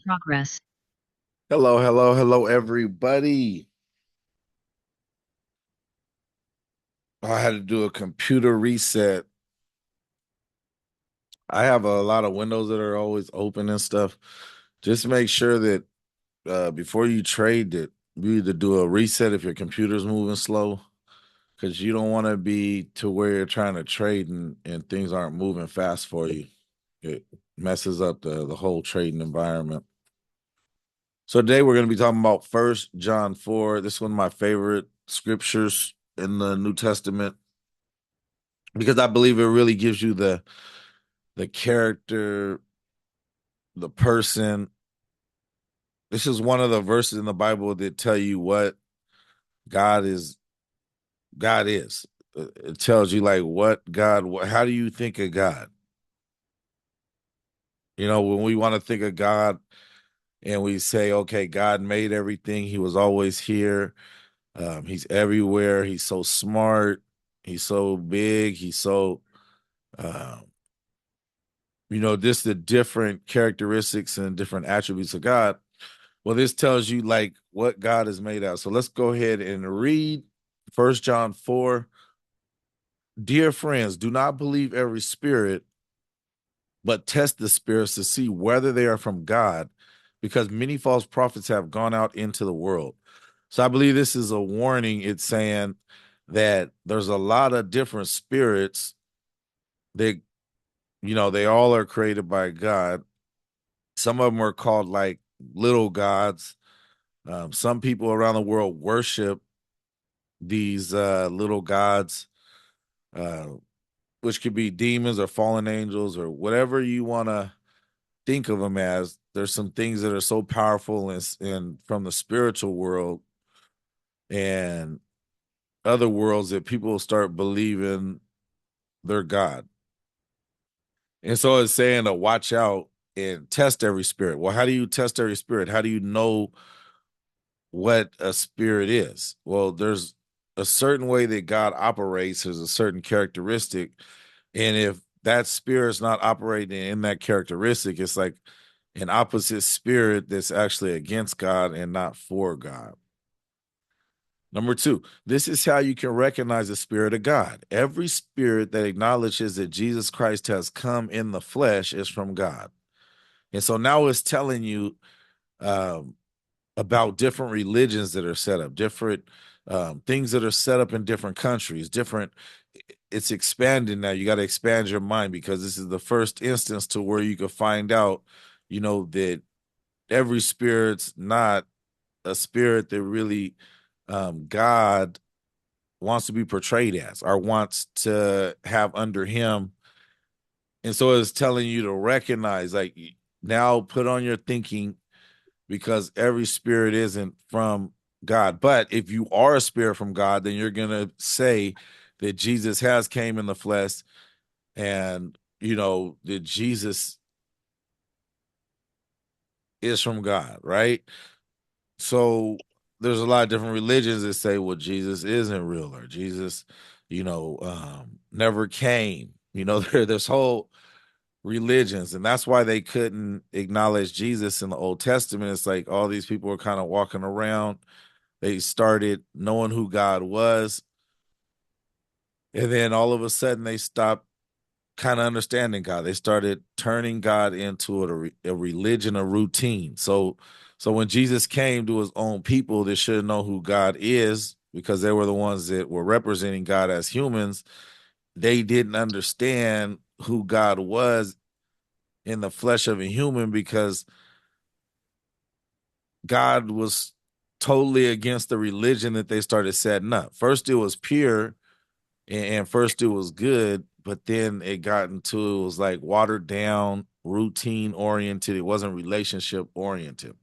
Progress. Hello, hello, hello, everybody. I had to do a computer reset. I have a lot of windows that are always open and stuff. Just make sure that before you trade that you either do a reset if your computer's moving slow, because you don't want to be to where you're trying to trade and things aren't moving fast for you. It messes up the whole trading environment. So today we're going to be talking about First John 4. This is one of my favorite scriptures in the New Testament, because I believe it really gives you the character, the person. This is one of the verses in the Bible that tell you what God is. God is. It tells you like what God. How do you think of God? You know, when we want to think of God and we say, okay, God made everything. He was always here. He's everywhere. He's so smart. He's so big. He's so um, just the different characteristics and different attributes of God. Well, this tells you like what God is made out. So let's go ahead and read First John 4. Dear friends, do not believe every spirit, but test the spirits to see whether they are from God, because many false prophets have gone out into the world. So I believe this is a warning. It's saying that there's a lot of different spirits that, they all are created by God. Some of them are called like little gods. Some people around the world worship these little gods, uh, which could be demons or fallen angels or whatever you want to think of them as. There's some things that are so powerful and from the spiritual world and other worlds that people start believing they're God. And so it's saying to watch out and test every spirit. Well, how do you test every spirit? How do you know what a spirit is? Well, there's a certain way that God operates, there's a certain characteristic. And if that spirit's not operating in that characteristic, it's like an opposite spirit that's actually against God and not for God. Number two, this is how you can recognize the spirit of God. Every spirit that acknowledges that Jesus Christ has come in the flesh is from God. And so now it's telling you um, about different religions that are set up, different things that are set up in different countries, different. It's expanding now. You got to expand your mind, because this is the first instance to where you can find out, that every spirit's not a spirit that really God wants to be portrayed as or wants to have under him. And so it's telling you to recognize, like, now put on your thinking, because every spirit isn't from God. But if you are a spirit from God, then you're going to say that Jesus has came in the flesh, and, that Jesus is from God, right? So there's a lot of different religions that say, well, Jesus isn't real, or Jesus, never came. There's whole religions, and that's why they couldn't acknowledge Jesus in the Old Testament. It's like all these people were kind of walking around. They started knowing who God was, and then all of a sudden they stopped kind of understanding God. They started turning God into a religion, a routine. So when Jesus came to his own people that should know who God is, because they were the ones that were representing God as humans, they didn't understand who God was in the flesh of a human, because God was totally against the religion that they started setting up. First, it was pure, and first it was good, but then it got into, it was like watered down, routine oriented. It wasn't relationship oriented.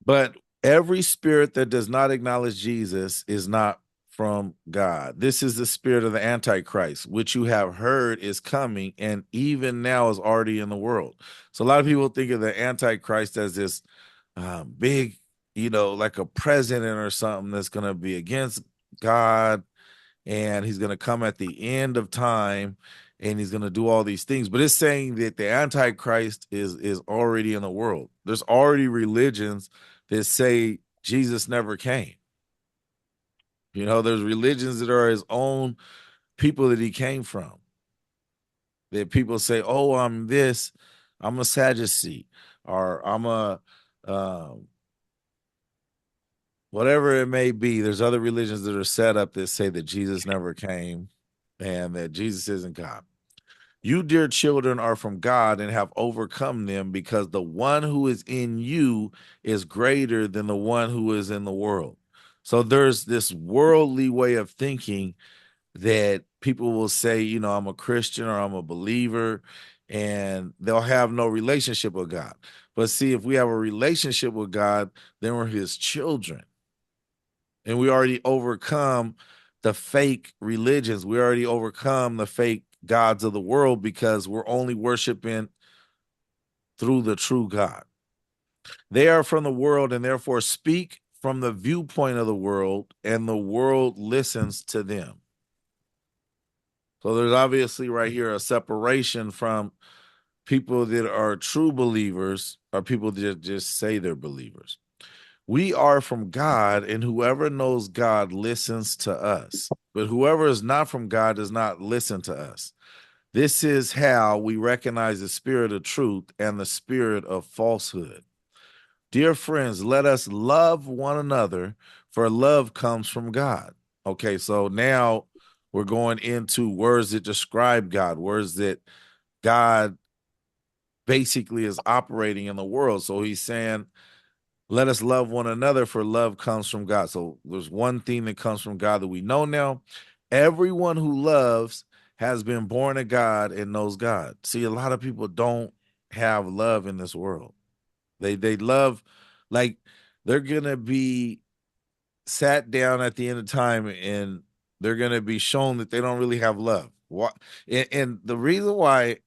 But every spirit that does not acknowledge Jesus is not from God. This is the spirit of the Antichrist, which you have heard is coming and even now is already in the world. So a lot of people think of the Antichrist as this big, like a president or something that's going to be against God, and he's going to come at the end of time, and he's going to do all these things. But it's saying that the Antichrist is already in the world. There's already religions that say Jesus never came. There's religions that are his own people that he came from. That people say, "Oh, I'm this, I'm a Sadducee, or I'm a whatever it may be." There's other religions that are set up that say that Jesus never came and that Jesus isn't God. You, dear children, are from God and have overcome them, because the one who is in you is greater than the one who is in the world. So there's this worldly way of thinking that people will say, I'm a Christian or I'm a believer, and they'll have no relationship with God. But see, if we have a relationship with God, then we're his children. And we already overcome the fake religions. We already overcome the fake gods of the world, because we're only worshiping through the true God. They are from the world and therefore speak from the viewpoint of the world, and the world listens to them. So there's obviously right here a separation from people that are true believers or people that just say they're believers. We are from God, and whoever knows God listens to us. But whoever is not from God does not listen to us. This is how we recognize the spirit of truth and the spirit of falsehood. Dear friends, let us love one another, for love comes from God. Okay, so now we're going into words that describe God, words that God basically is operating in the world. So he's saying, let us love one another, for love comes from God. So there's one thing that comes from God that we know now. Everyone who loves has been born of God and knows God. See, a lot of people don't have love in this world. They love, like, they're gonna be sat down at the end of time, and they're gonna be shown that they don't really have love. What? And the reason why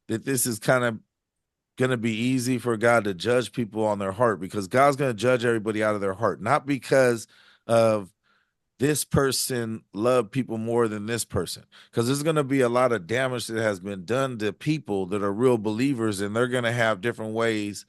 that this is kind of going to be easy for God to judge people on their heart, because God's going to judge everybody out of their heart, not because of this person loved people more than this person, because there's going to be a lot of damage that has been done to people that are real believers, and they're going to have different ways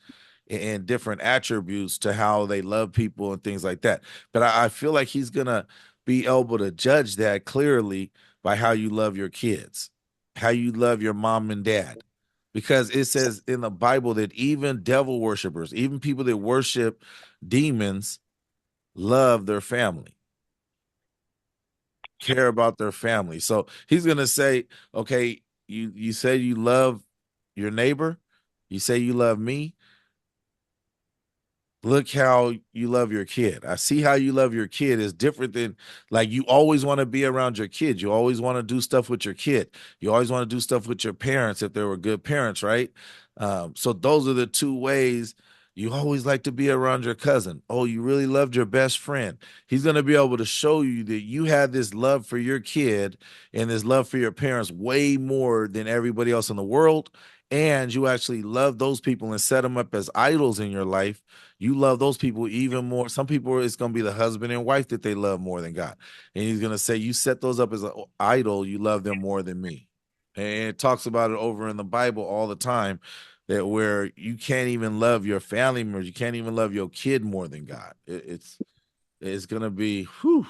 and different attributes to how they love people and things like that. But I feel like he's going to be able to judge that clearly by how you love your kids, how you love your mom and dad, because it says in the Bible that even devil worshipers, even people that worship demons, love their family, care about their family. So he's going to say, okay, you say you love your neighbor, you say you love me, look how you love your kid. I see how you love your kid is different than, like, you always want to be around your kid. You always want to do stuff with your kid. You always want to do stuff with your parents if they were good parents, right? So those are the two ways. You always like to be around your cousin. Oh, you really loved your best friend. He's going to be able to show you that you had this love for your kid and this love for your parents way more than everybody else in the world. And you actually love those people and set them up as idols in your life. You love those people even more. Some people, it's going to be the husband and wife that they love more than God. And he's going to say, you set those up as an idol. You love them more than me. And it talks about it over in the Bible all the time, that where you can't even love your family members, you can't even love your kid more than God. It's going to be, whew.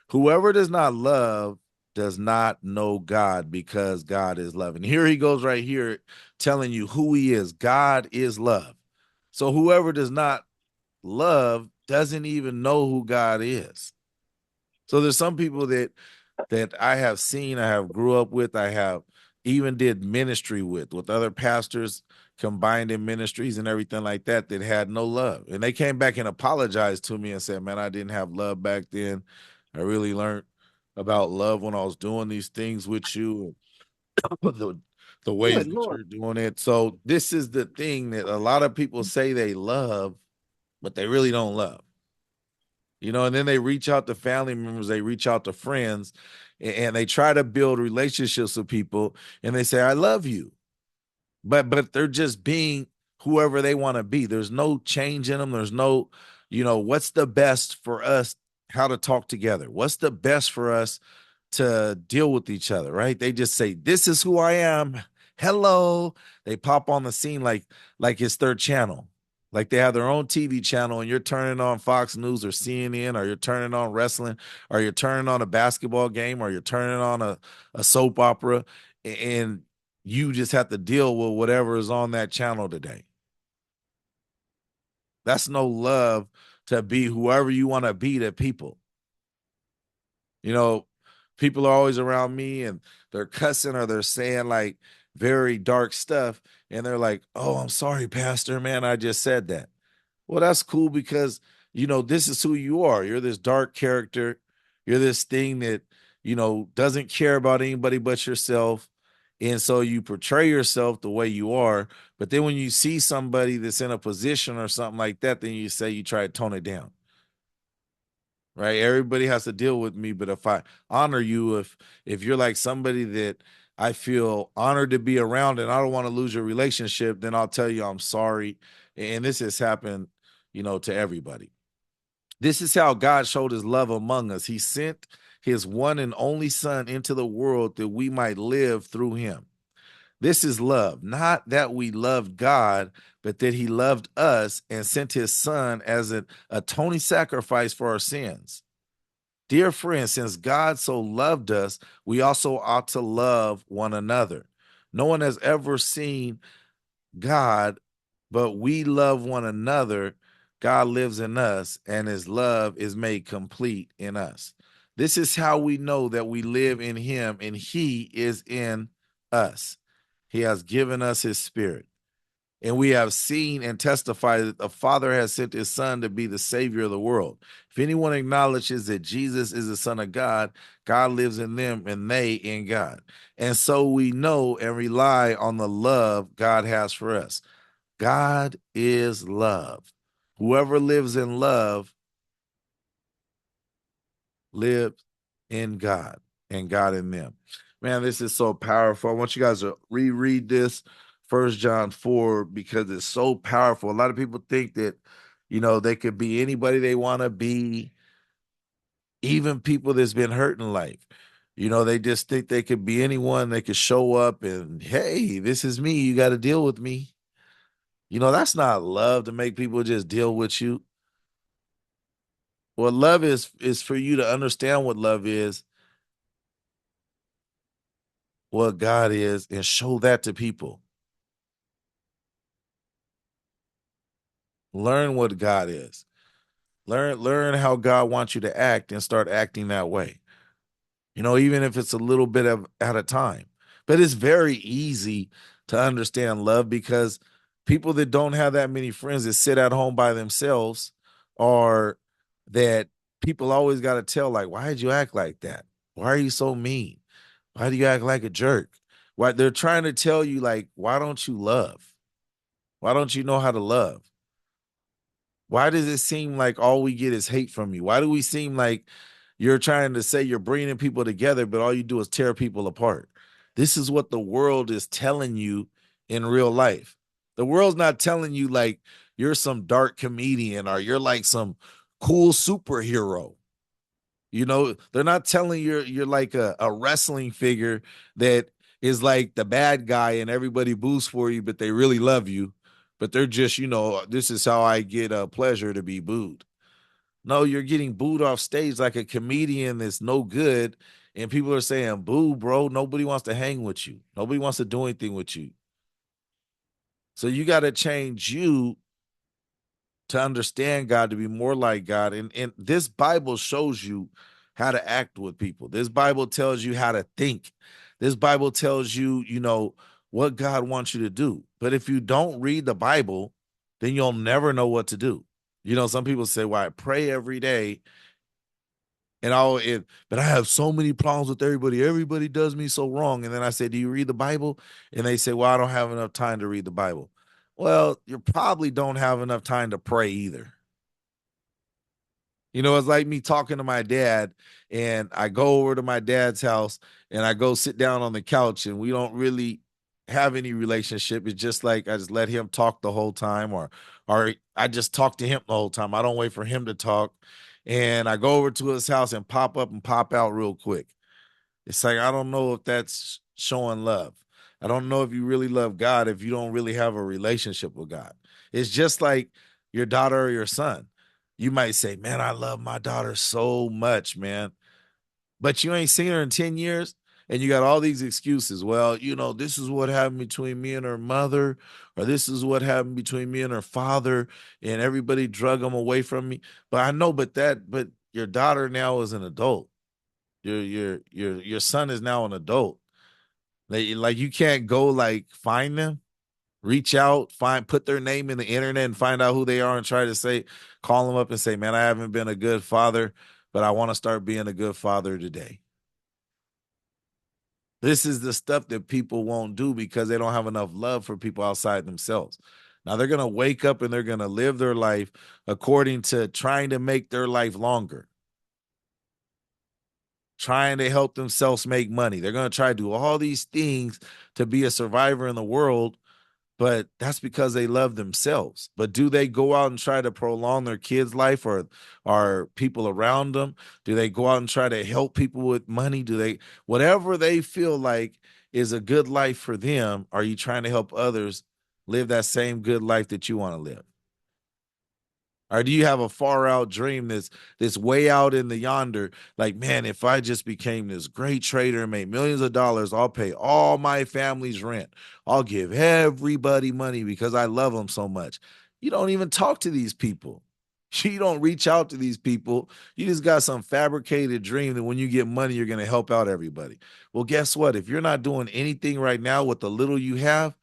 Whoever does not love does not know God, because God is love. And here he goes right here telling you who he is. God is love. So whoever does not love doesn't even know who God is. So there's some people that I have seen, I have grew up with, I have even did ministry with other pastors combined in ministries and everything like that, that had no love. And they came back and apologized to me and said, man, I didn't have love back then. I really learned about love when I was doing these things with you, and the ways Good that Lord. you're doing it. So this is the thing that a lot of people say they love, but they really don't love. And then they reach out to family members, they reach out to friends, and they try to build relationships with people, and they say, I love you. But they're just being whoever they want to be. There's no change in them. There's no, what's the best for us, how to talk together? What's the best for us to deal with each other, right? They just say, "This is who I am. Hello." They pop on the scene like it's their channel. Like they have their own TV channel and you're turning on Fox News or CNN, or you're turning on wrestling, or you're turning on a basketball game, or you're turning on a soap opera, and you just have to deal with whatever is on that channel today. That's no love to be whoever you want to be to people. You know, people are always around me and they're cussing or they're saying like very dark stuff. And they're like, "Oh, I'm sorry, Pastor, man. I just said that." Well, that's cool because, this is who you are. You're this dark character. You're this thing that, doesn't care about anybody but yourself. And so you portray yourself the way you are. But then when you see somebody that's in a position or something like that, then you say you try to tone it down. Right? Everybody has to deal with me, but if I honor you, if you're like somebody that I feel honored to be around and I don't want to lose your relationship, then I'll tell you I'm sorry. And this has happened, to everybody. This is how God showed his love among us. He sent his one and only son into the world that we might live through him. This is love, not that we loved God, but that he loved us and sent his son as an atoning sacrifice for our sins. Dear friends, since God so loved us, we also ought to love one another. No one has ever seen God, but we love one another. God lives in us, and his love is made complete in us. This is how we know that we live in him and he is in us. He has given us his spirit. And we have seen and testified that the Father has sent his Son to be the Savior of the world. If anyone acknowledges that Jesus is the Son of God, God lives in them and they in God. And so we know and rely on the love God has for us. God is love. Whoever lives in love lives in God and God in them. Man, this is so powerful. I want you guys to reread this, 1 John 4, because it's so powerful. A lot of people think that, they could be anybody they want to be, even people that's been hurt in life. They just think they could be anyone. They could show up and, "Hey, this is me. You got to deal with me." That's not love, to make people just deal with you. What love is for you to understand what love is, what God is, and show that to people. Learn what God is. Learn how God wants you to act and start acting that way. Even if it's a little bit of at a time. But it's very easy to understand love because people that don't have that many friends that sit at home by themselves, or that people always got to tell, like, "Why did you act like that? Why are you so mean? Why do you act like a jerk?" Why they're trying to tell you, like, "Why don't you love? Why don't you know how to love? Why does it seem like all we get is hate from you? Why do we seem like you're trying to say you're bringing people together, but all you do is tear people apart?" This is what the world is telling you in real life. The world's not telling you like you're some dark comedian or you're like some cool superhero. They're not telling you're like a wrestling figure that is like the bad guy and everybody boos for you, but they really love you. But they're just, "This is how I get a pleasure to be booed." No, you're getting booed off stage like a comedian that's no good. And people are saying, "Boo, bro. Nobody wants to hang with you. Nobody wants to do anything with you." So you got to change you to understand God, to be more like God. And this Bible shows you how to act with people. This Bible tells you how to think. This Bible tells you, what God wants you to do. But if you don't read the Bible, then you'll never know what to do. Some people say, "Well, I pray every day." But I have so many problems with everybody. Everybody does me so wrong. And then I say, "Do you read the Bible?" And they say, "Well, I don't have enough time to read the Bible." Well, you probably don't have enough time to pray either. It's like me talking to my dad, and I go over to my dad's house and I go sit down on the couch, and we don't really have any relationship. It's just like I just let him talk the whole time, or I just talk to him the whole time. I don't wait for him to talk. And I go over to his house and pop up and pop out real quick. It's like, I don't know if that's showing love. I don't know if you really love God if you don't really have a relationship with God. It's just like your daughter or your son. You might say, man, I love my daughter so much, man. But you ain't seen her in 10 years and you got all these excuses. Well, this is what happened between me and her mother, or this is what happened between me and her father, and everybody drug them away from me. But I know, but your daughter now is an adult. Your son is now an adult. Like you can't go like find them, reach out, put their name in the internet and find out who they are and try to call them up and say, man, I haven't been a good father, but I want to start being a good father today. This is the stuff that people won't do because they don't have enough love for people outside themselves. Now they're going to wake up and they're going to live their life according to trying to make their life longer, trying to help themselves make money. They're going to try to do all these things to be a survivor in the world, but that's because they love themselves. But do they go out and try to prolong their kids' life or people around them? Do they go out and try to help people with money? Do they, whatever they feel like is a good life for them, are you trying to help others live that same good life that you want to live? Or do you have a far out dream that's way out in the yonder? Like, man, if I just became this great trader and made millions of dollars, I'll pay all my family's rent. I'll give everybody money because I love them so much. You don't even talk to these people. You don't reach out to these people. You just got some fabricated dream that when you get money, you're going to help out everybody. Well, guess what? If you're not doing anything right now with the little you have,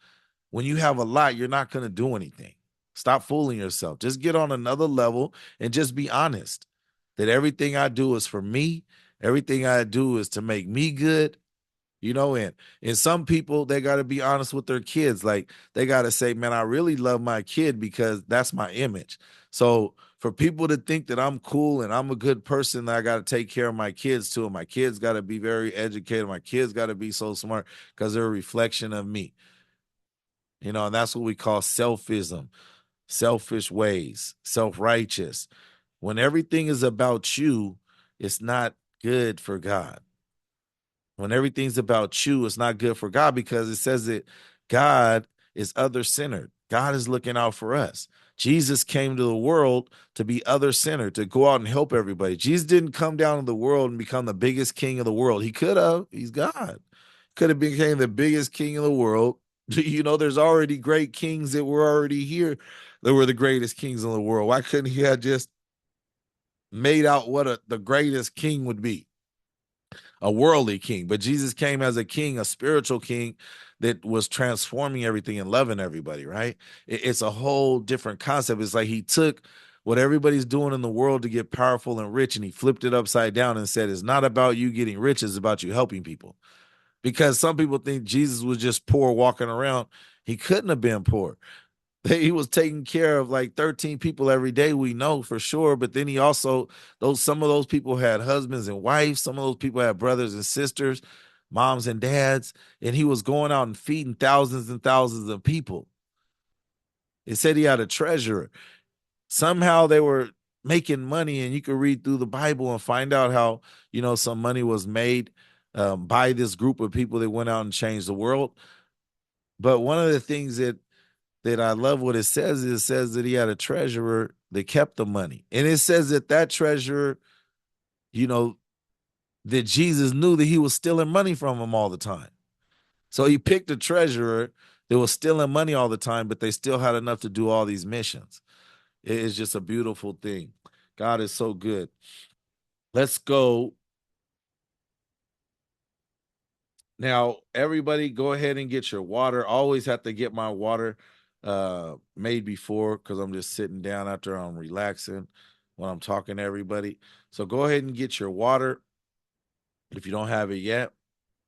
when you have a lot, you're not going to do anything. Stop fooling yourself. Just get on another level and just be honest that everything I do is for me. Everything I do is to make me good. And some people, they got to be honest with their kids. Like they got to say, man, I really love my kid because that's my image. So for people to think that I'm cool and I'm a good person, that I got to take care of my kids too. And my kids got to be very educated. My kids got to be so smart because they're a reflection of me. And that's what we call selfism, selfish ways, self-righteous. When everything is about you, it's not good for God. When everything's about you, it's not good for God because it says that God is other-centered. God is looking out for us. Jesus came to the world to be other-centered, to go out and help everybody. Jesus didn't come down to the world and become the biggest king of the world. He could have. He's God. Could have became the biggest king of the world. There's already great kings that were already here that were the greatest kings in the world. Why couldn't he have just made out what the greatest king would be? A worldly king. But Jesus came as a king, a spiritual king that was transforming everything and loving everybody, right? It's a whole different concept. It's like he took what everybody's doing in the world to get powerful and rich and he flipped it upside down and said, it's not about you getting rich, it's about you helping people. Because some people think Jesus was just poor walking around. He couldn't have been poor. He was taking care of like 13 people every day, we know for sure. But then he also, some of those people had husbands and wives, some of those people had brothers and sisters, moms and dads, and he was going out and feeding thousands and thousands of people. It said he had a treasurer. Somehow they were making money, and you could read through the Bible and find out how some money was made by this group of people that went out and changed the world. But one of the things that I love what it says is, it says that he had a treasurer that kept the money. And it says that treasurer, that Jesus knew that he was stealing money from him all the time. So he picked a treasurer that was stealing money all the time, but they still had enough to do all these missions. It is just a beautiful thing. God is so good. Let's go. Now, everybody go ahead and get your water. I always have to get my water made before because I'm just sitting down after I'm relaxing when I'm talking to everybody. So go ahead and get your water if you don't have it yet.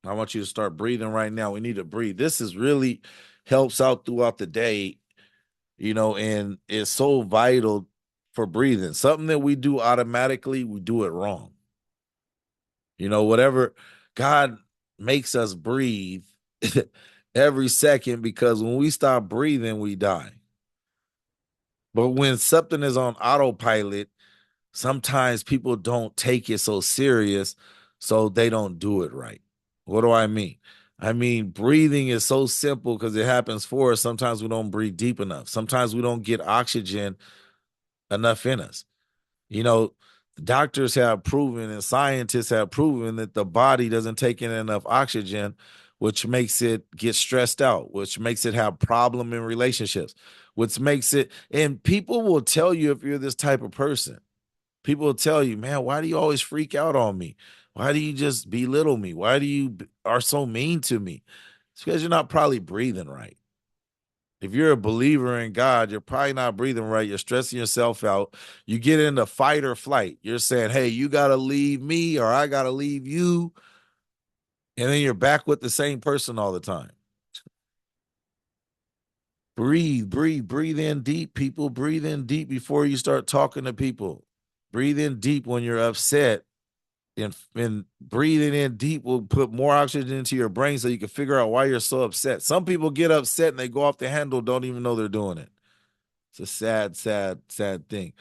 I want you to start breathing right now. We need to breathe. This is really helps out throughout the day, and it's so vital for breathing. Something that we do automatically, we do it wrong. Whatever God makes us breathe every second, because when we stop breathing, we die. But when something is on autopilot, sometimes people don't take it so serious, so they don't do it right. What do I mean? I mean, breathing is so simple because it happens for us. Sometimes we don't breathe deep enough. Sometimes we don't get oxygen enough in us. You know, doctors have proven and scientists have proven that the body doesn't take in enough oxygen, which makes it get stressed out, which makes it have problem in relationships, which makes it, and people will tell you if you're this type of person. People will tell you, man, why do you always freak out on me? Why do you just belittle me? Why do you are so mean to me? It's because you're not probably breathing right. If you're a believer in God, you're probably not breathing right. You're stressing yourself out. You get into fight or flight. You're saying, hey, you got to leave me or I got to leave you. And then you're back with the same person all the time. Breathe, breathe, breathe in deep, people. Breathe in deep before you start talking to people. Breathe in deep when you're upset. And breathing in deep will put more oxygen into your brain so you can figure out why you're so upset. Some people get upset and they go off the handle, don't even know they're doing it. It's a sad, sad, sad thing.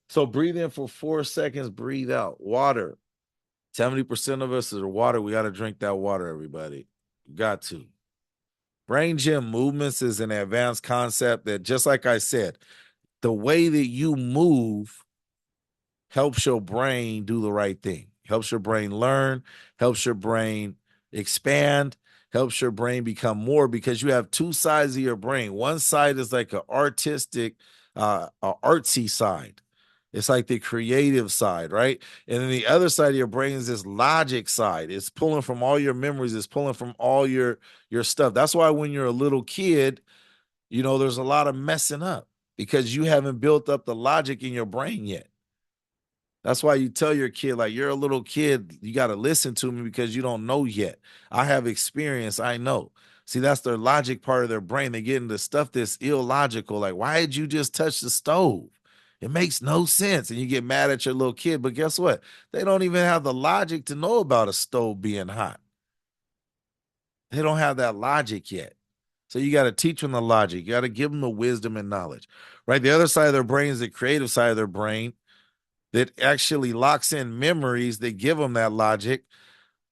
So breathe in for 4 seconds, breathe out. Water. 70% of us is water. We got to drink that water, everybody. Got to. Brain gym movements is an advanced concept that, just like I said, the way that you move helps your brain do the right thing, helps your brain learn, helps your brain expand, helps your brain become more because you have two sides of your brain. One side is like an artistic, a artsy side. It's like the creative side, right? And then the other side of your brain is this logic side. It's pulling from all your memories. It's pulling from all your stuff. That's why when you're a little kid, there's a lot of messing up because you haven't built up the logic in your brain yet. That's why you tell your kid, like, you're a little kid, you got to listen to me because you don't know yet. I have experience, I know. See, that's their logic part of their brain. They get into stuff that's illogical. Like, why did you just touch the stove? It makes no sense. And you get mad at your little kid. But guess what? They don't even have the logic to know about a stove being hot. They don't have that logic yet. So you got to teach them the logic. You got to give them the wisdom and knowledge, right? The other side of their brain is the creative side of their brain that actually locks in memories that give them that logic.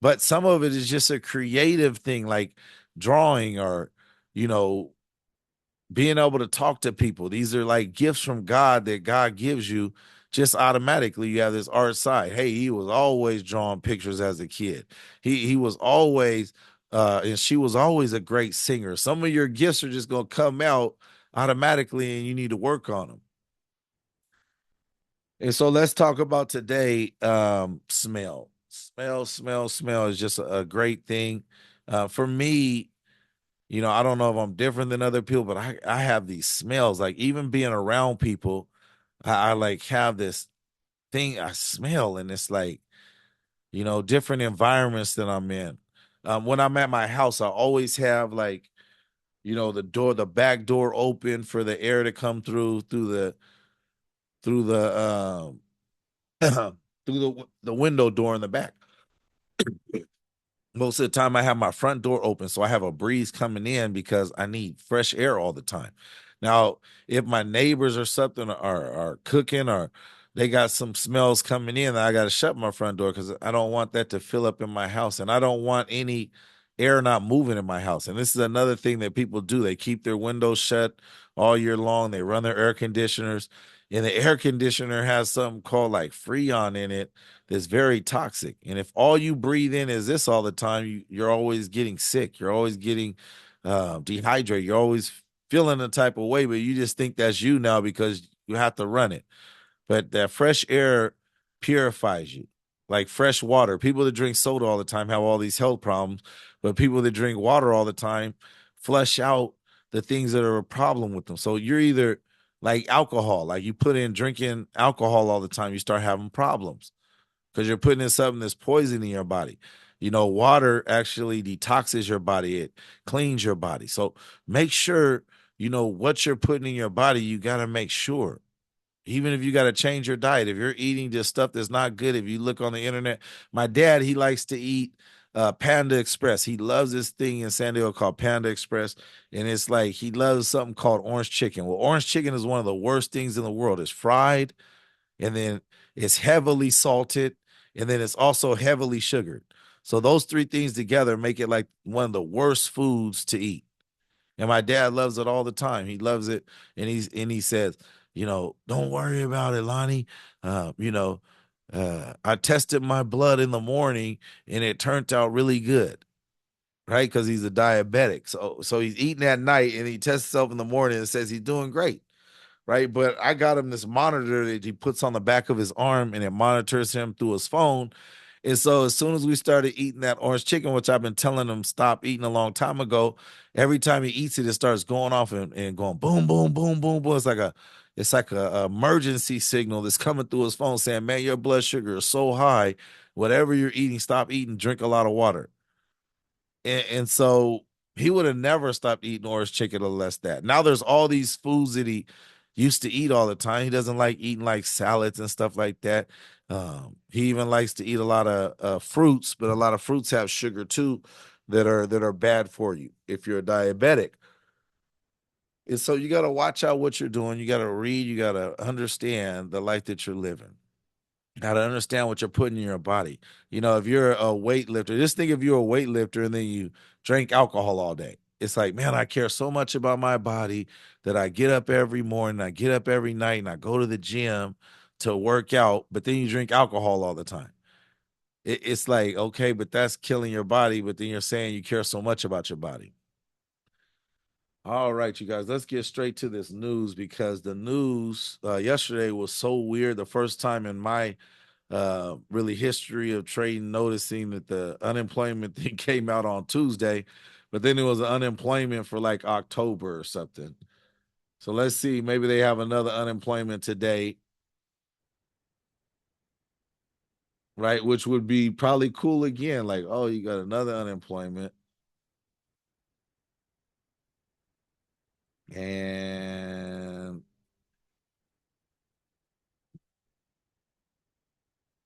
But some of it is just a creative thing, like drawing or, you know, being able to talk to people. These are like gifts from God that God gives you just automatically. You have this art side. Hey, he was always drawing pictures as a kid. He was always and she was always a great singer. Some of your gifts are just gonna come out automatically and you need to work on them. And so let's talk about today. Smell is just a great thing. For me, I don't know if I'm different than other people, but I have these smells. Like even being around people, I like have this thing I smell, and it's like, different environments that I'm in. When I'm at my house, I always have like, the back door open for the air to come through the through the window door in the back. Most of the time I have my front door open so I have a breeze coming in because I need fresh air all the time. Now, if my neighbors or something are cooking or they got some smells coming in, I got to shut my front door because I don't want that to fill up in my house, and I don't want any air not moving in my house. And this is another thing that people do. They keep their windows shut all year long. They run their air conditioners, and the air conditioner has something called like Freon in it that's very toxic. And if all you breathe in is this all the time, you're always getting sick. You're always getting dehydrated. You're always feeling a type of way, but you just think that's you now because you have to run it. But that fresh air purifies you, like fresh water. People that drink soda all the time have all these health problems, but people that drink water all the time flush out the things that are a problem with them. So you're either like alcohol, like you put in drinking alcohol all the time, you start having problems because you're putting in something that's poisoning your body. Water actually detoxes your body, it cleans your body. So make sure what you're putting in your body. You got to make sure, even if you got to change your diet, if you're eating just stuff that's not good. If you look on the internet, my dad, he likes to eat Panda Express. He loves this thing in San Diego called Panda Express, and it's like he loves something called orange chicken. Well, orange chicken is one of the worst things in the world. It's fried, and then it's heavily salted, and then it's also heavily sugared. So those three things together make it like one of the worst foods to eat. And my dad loves it all the time. He loves it, and he says, don't worry about it, Lonnie. Uh, you know, I tested my blood in the morning, and it turned out really good, right? Because he's a diabetic. So he's eating at night, and he tests himself in the morning and says he's doing great, right? But I got him this monitor that he puts on the back of his arm, and it monitors him through his phone. And so as soon as we started eating that orange chicken, which I've been telling him stop eating a long time ago, every time he eats it, it starts going off and going boom, boom, boom, boom, boom. It's like a emergency signal that's coming through his phone saying, man, your blood sugar is so high. Whatever you're eating, stop eating, drink a lot of water. And so he would have never stopped eating orange chicken unless that. Now there's all these foods that he used to eat all the time. He doesn't like eating like salads and stuff like that. He even likes to eat a lot of fruits, but a lot of fruits have sugar too that are bad for you if you're a diabetic. And so you got to watch out what you're doing. You got to read. You got to understand the life that you're living. Got to understand what you're putting in your body. If you're a weightlifter, just think if you're a weightlifter and then you drink alcohol all day. It's like, man, I care so much about my body that I get up every morning, I get up every night, and I go to the gym to work out, but then you drink alcohol all the time. It's like, okay, but that's killing your body, but then you're saying you care so much about your body. All right, you guys, let's get straight to this news because the news yesterday was so weird. The first time in my really history of trading, noticing that the unemployment thing came out on Tuesday, but then it was unemployment for like October or something. So let's see, maybe they have another unemployment today, right? Which would be probably cool again. Like, oh, you got another unemployment. And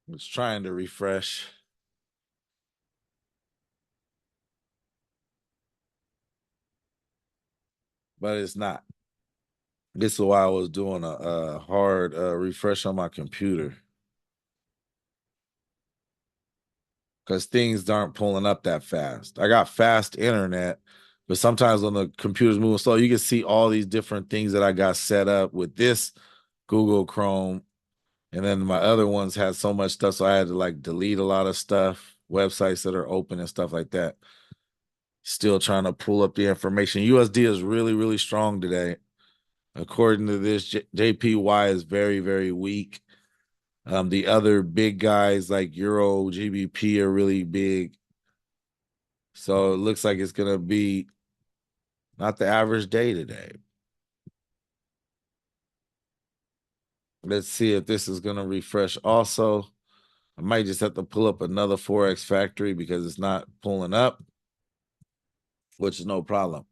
it's trying to refresh, but it's not. This is why I was doing a hard refresh on my computer because things aren't pulling up that fast. I got fast internet, but sometimes when the computer's moving slow, you can see all these different things that I got set up with this Google Chrome. And then my other ones had so much stuff, so I had to like delete a lot of stuff, websites that are open and stuff like that. Still trying to pull up the information. USD is really, really strong today. According to this, JPY is very, very weak. The other big guys like Euro, GBP are really big. So it looks like it's going to be not the average day today. Let's see if this is going to refresh also. I might just have to pull up another Forex factory because it's not pulling up, which is no problem.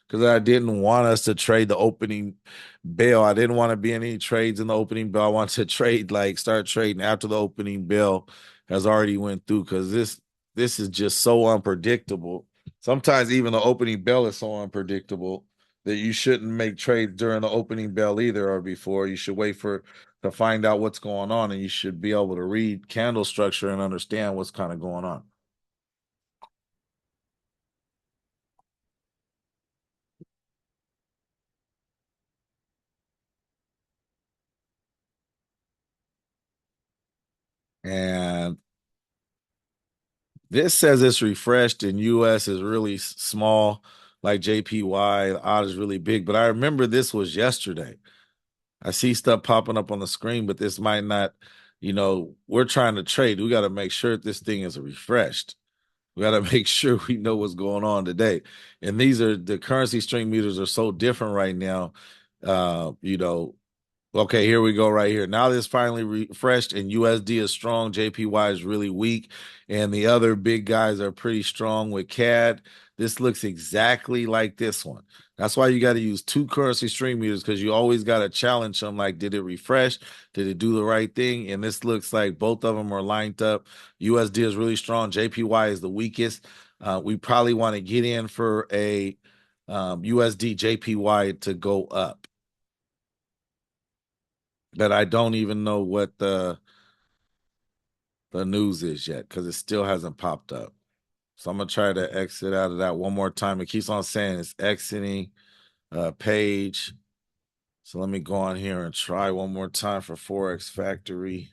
Because I didn't want us to trade the opening bell. I didn't want to be in any trades in the opening bell. I wanted to start trading after the opening bell has already went through because this is just so unpredictable. Sometimes even the opening bell is so unpredictable that you shouldn't make trades during the opening bell either or before. You should wait for to find out what's going on, and you should be able to read candle structure and understand what's kind of going on. And this says it's refreshed and US is really small, like JPY. The odd is really big. But I remember this was yesterday. I see stuff popping up on the screen, but this might not, we're trying to trade. We got to make sure this thing is refreshed. We got to make sure we know what's going on today. And these are the currency string meters are so different right now. Uh, you know, Okay, here we go right here. Now this finally refreshed and USD is strong. JPY is really weak. And the other big guys are pretty strong with CAD. This looks exactly like this one. That's why you got to use two currency string meters because you always got to challenge them like, did it refresh? Did it do the right thing? And this looks like both of them are lined up. USD is really strong. JPY is the weakest. We probably want to get in for a USD JPY to go up. But I don't even know what the news is yet because it still hasn't popped up. So I'm going to try to exit out of that one more time. It keeps on saying it's exiting page. So let me go on here and try one more time for Forex Factory.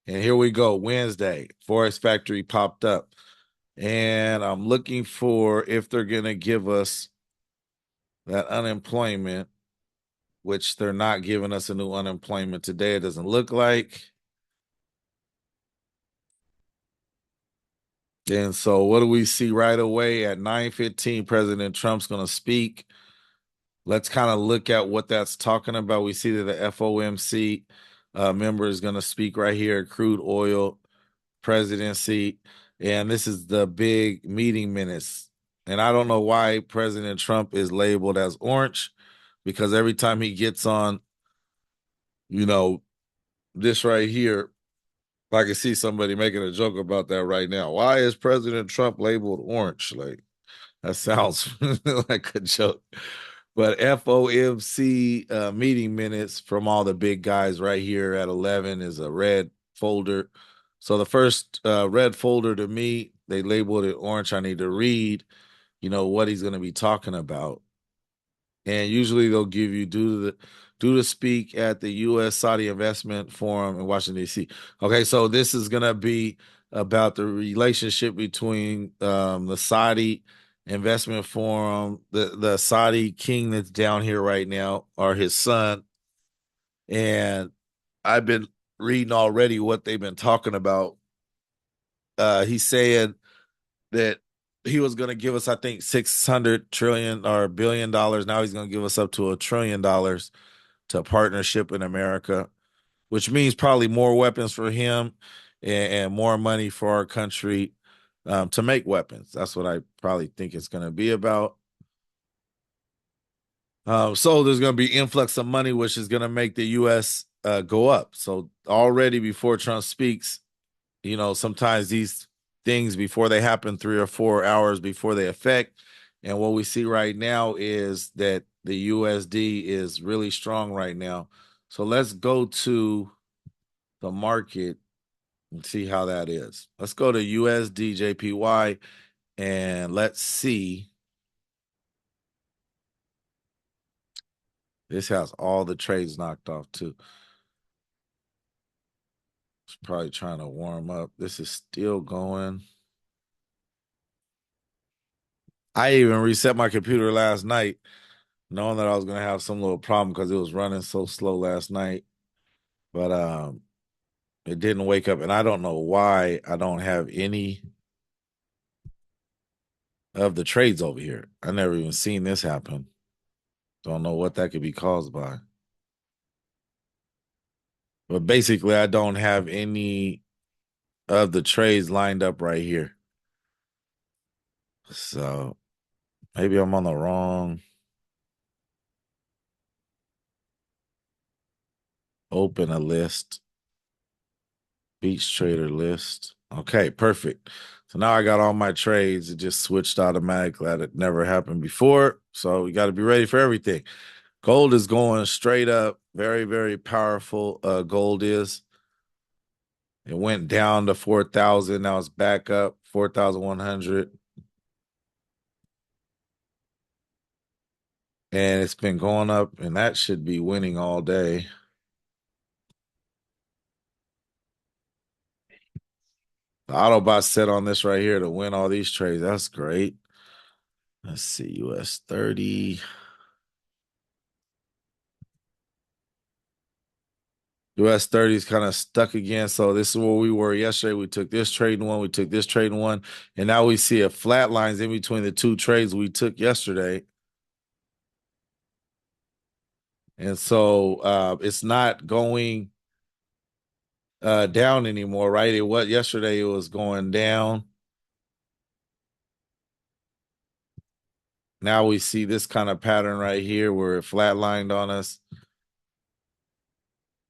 And here we go. Wednesday, Forex Factory popped up. And I'm looking for if they're going to give us that unemployment, which they're not giving us a new unemployment today. It doesn't look like. And so what do we see right away at 9:15? President Trump's going to speak. Let's kind of look at what that's talking about. We see that the FOMC member is going to speak right here, crude oil presidency. And this is the big meeting minutes. And I don't know why President Trump is labeled as orange, because every time he gets on, this right here, I can see somebody making a joke about that right now. Why is President Trump labeled orange? Like, that sounds like a joke. But FOMC meeting minutes from all the big guys right here at 11 is a red folder. So the first red folder to me, they labeled it orange. I need to read, what he's going to be talking about. And usually they'll give you due to speak at the US30 Investment Forum in Washington, D.C. Okay, so this is going to be about the relationship between the Saudi Investment Forum, the Saudi king that's down here right now, or his son. And I've been reading already what they've been talking about. He's saying that he was going to give us, I think, 600 trillion or $1 billion. Now he's going to give us up to $1 trillion to a partnership in America, which means probably more weapons for him and more money for our country to make weapons. That's what I probably think it's going to be about. So there's going to be influx of money, which is going to make the U.S. Go up. So already before Trump speaks, sometimes these things, before they happen 3 or 4 hours before they affect. And what we see right now is that the USD is really strong right now. So let's go to the market and see how that is. Let's go to USD JPY and let's see. This has all the trades knocked off too. It's probably trying to warm up. This is still going. I even reset my computer last night, knowing that I was gonna have some little problem because it was running so slow last night. But it didn't wake up, and I don't know why I don't have any of the trades over here. I never even seen this happen. Don't know what that could be caused by. But basically, I don't have any of the trades lined up right here. So maybe I'm on the wrong. Open a list. Beach trader list. Okay, perfect. So now I got all my trades. It just switched automatically. That never happened before. So we got to be ready for everything. Gold is going straight up. Very, very powerful. Gold is. It went down to 4,000. Now it's back up 4,100. And it's been going up, and that should be winning all day. The Autobot set on this right here to win all these trades. That's great. Let's see, US30. US30 is kind of stuck again. So this is where we were yesterday. We took this trade in one, we took this trade in one, and now we see a flat lines in between the two trades we took yesterday. And so it's not going down anymore, right? Yesterday it was going down. Now we see this kind of pattern right here where it flatlined on us.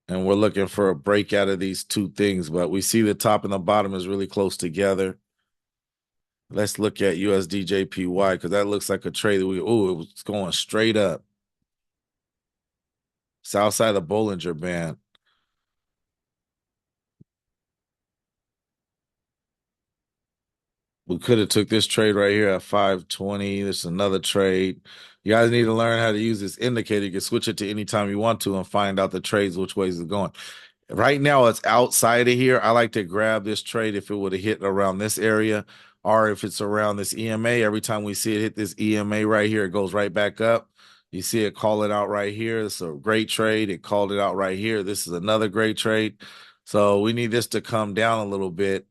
And we're looking for a break out of these two things, but we see the top and the bottom is really close together. Let's look at USD JPY because that looks like a trade that it was going straight up. It's outside the Bollinger Band. We could have took this trade right here at 520. This is another trade. You guys need to learn how to use this indicator. You can switch it to any time you want to and find out the trades, which ways it's going. Right now, it's outside of here. I like to grab this trade if it would have hit around this area, or if it's around this EMA. Every time we see it hit this EMA right here, it goes right back up. You see it call it out right here. It's a great trade. It called it out right here. This is another great trade. So we need this to come down a little bit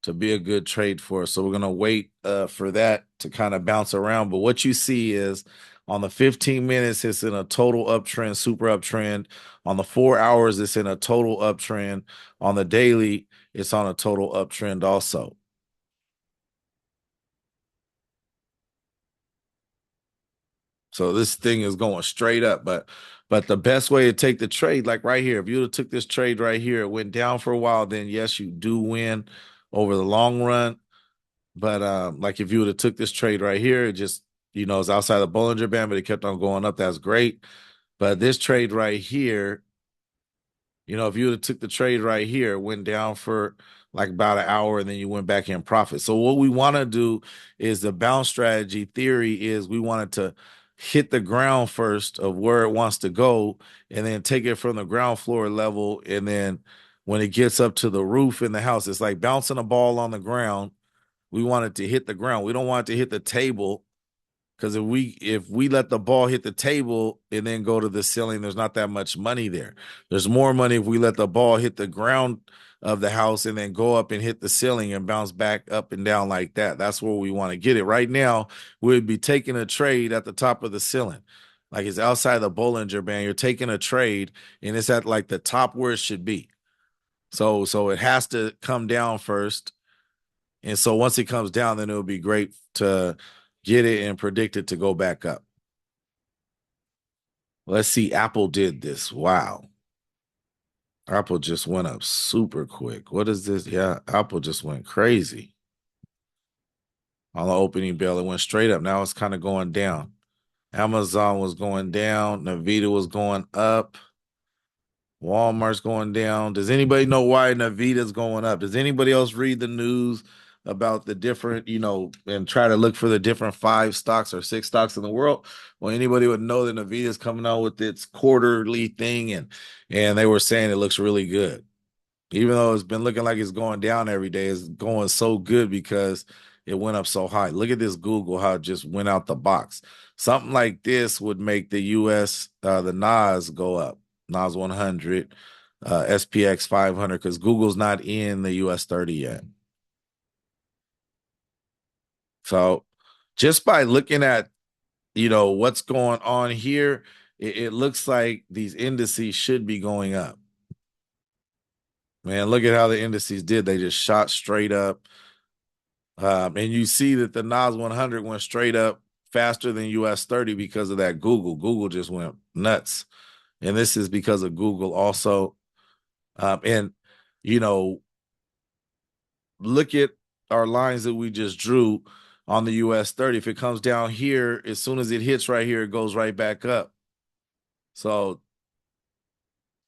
to be a good trade for us. So we're going to wait for that to kind of bounce around. But what you see is on the 15 minutes, it's in a total uptrend, super uptrend. On the 4 hours, it's in a total uptrend. On the daily, it's on a total uptrend also. So this thing is going straight up, but the best way to take the trade, like right here, if you would have took this trade right here, it went down for a while, then yes, you do win over the long run. But like if you would have took this trade right here, it just, it's outside the Bollinger Band, but it kept on going up. That's great. But this trade right here, if you would have took the trade right here, it went down for like about an hour, and then you went back in profit. So what we want to do is the bounce strategy theory is we wanted to hit the ground first of where it wants to go, and then take it from the ground floor level. And then when it gets up to the roof in the house, it's like bouncing a ball on the ground. We want it to hit the ground. We don't want it to hit the table, because if we let the ball hit the table and then go to the ceiling, there's not that much money there. There's more money if we let the ball hit the ground of the house and then go up and hit the ceiling and bounce back up and down like that. That's where we want to get it. Right now, we'd be taking a trade at the top of the ceiling. Like it's outside the Bollinger Band. You're taking a trade and it's at like the top where it should be. So it has to come down first. And so once it comes down, then it would be great to get it and predict it to go back up. Let's see. Apple did this. Wow. Apple just went up super quick. What is this? Yeah, Apple just went crazy. On the opening bell, it went straight up. Now it's kind of going down. Amazon was going down. Nvidia was going up. Walmart's going down. Does anybody know why Nvidia's going up? Does anybody else read the news about the different, and try to look for the different 5 stocks or 6 stocks in the world? Well, anybody would know that Nvidia's coming out with its quarterly thing, and they were saying it looks really good. Even though it's been looking like it's going down every day, it's going so good because it went up so high. Look at this Google, how it just went out the box. Something like this would make the the NAS go up. NAS 100, SPX 500, because Google's not in the US30 yet. So just by looking at, what's going on here, it looks like these indices should be going up. Man, look at how the indices did. They just shot straight up. And you see that the NAS 100 went straight up faster than US30 because of that Google. Google just went nuts. And this is because of Google also. And, you know, look at our lines that we just drew on the US30. If it comes down here, as soon as it hits right here, it goes right back up. So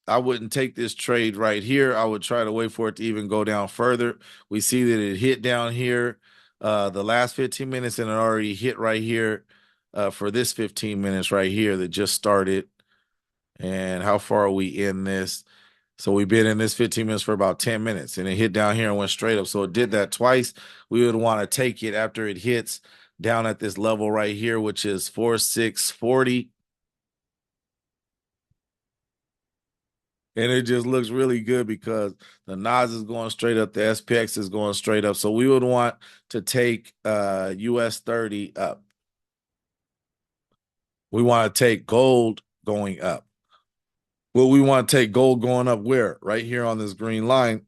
I wouldn't take this trade right here. I would try to wait for it to even go down further. We see that it hit down here the last 15 minutes, and it already hit right here for this 15 minutes right here that just started. And how far are we in this? So we've been in this 15 minutes for about 10 minutes, and it hit down here and went straight up. So it did that twice. We would want to take it after it hits down at this level right here, which is 4640. And it just looks really good because the NAS is going straight up, the SPX is going straight up. So we would want to take US30 up. We want to take gold going up. Well, we want to take gold going up where? Right here on this green line.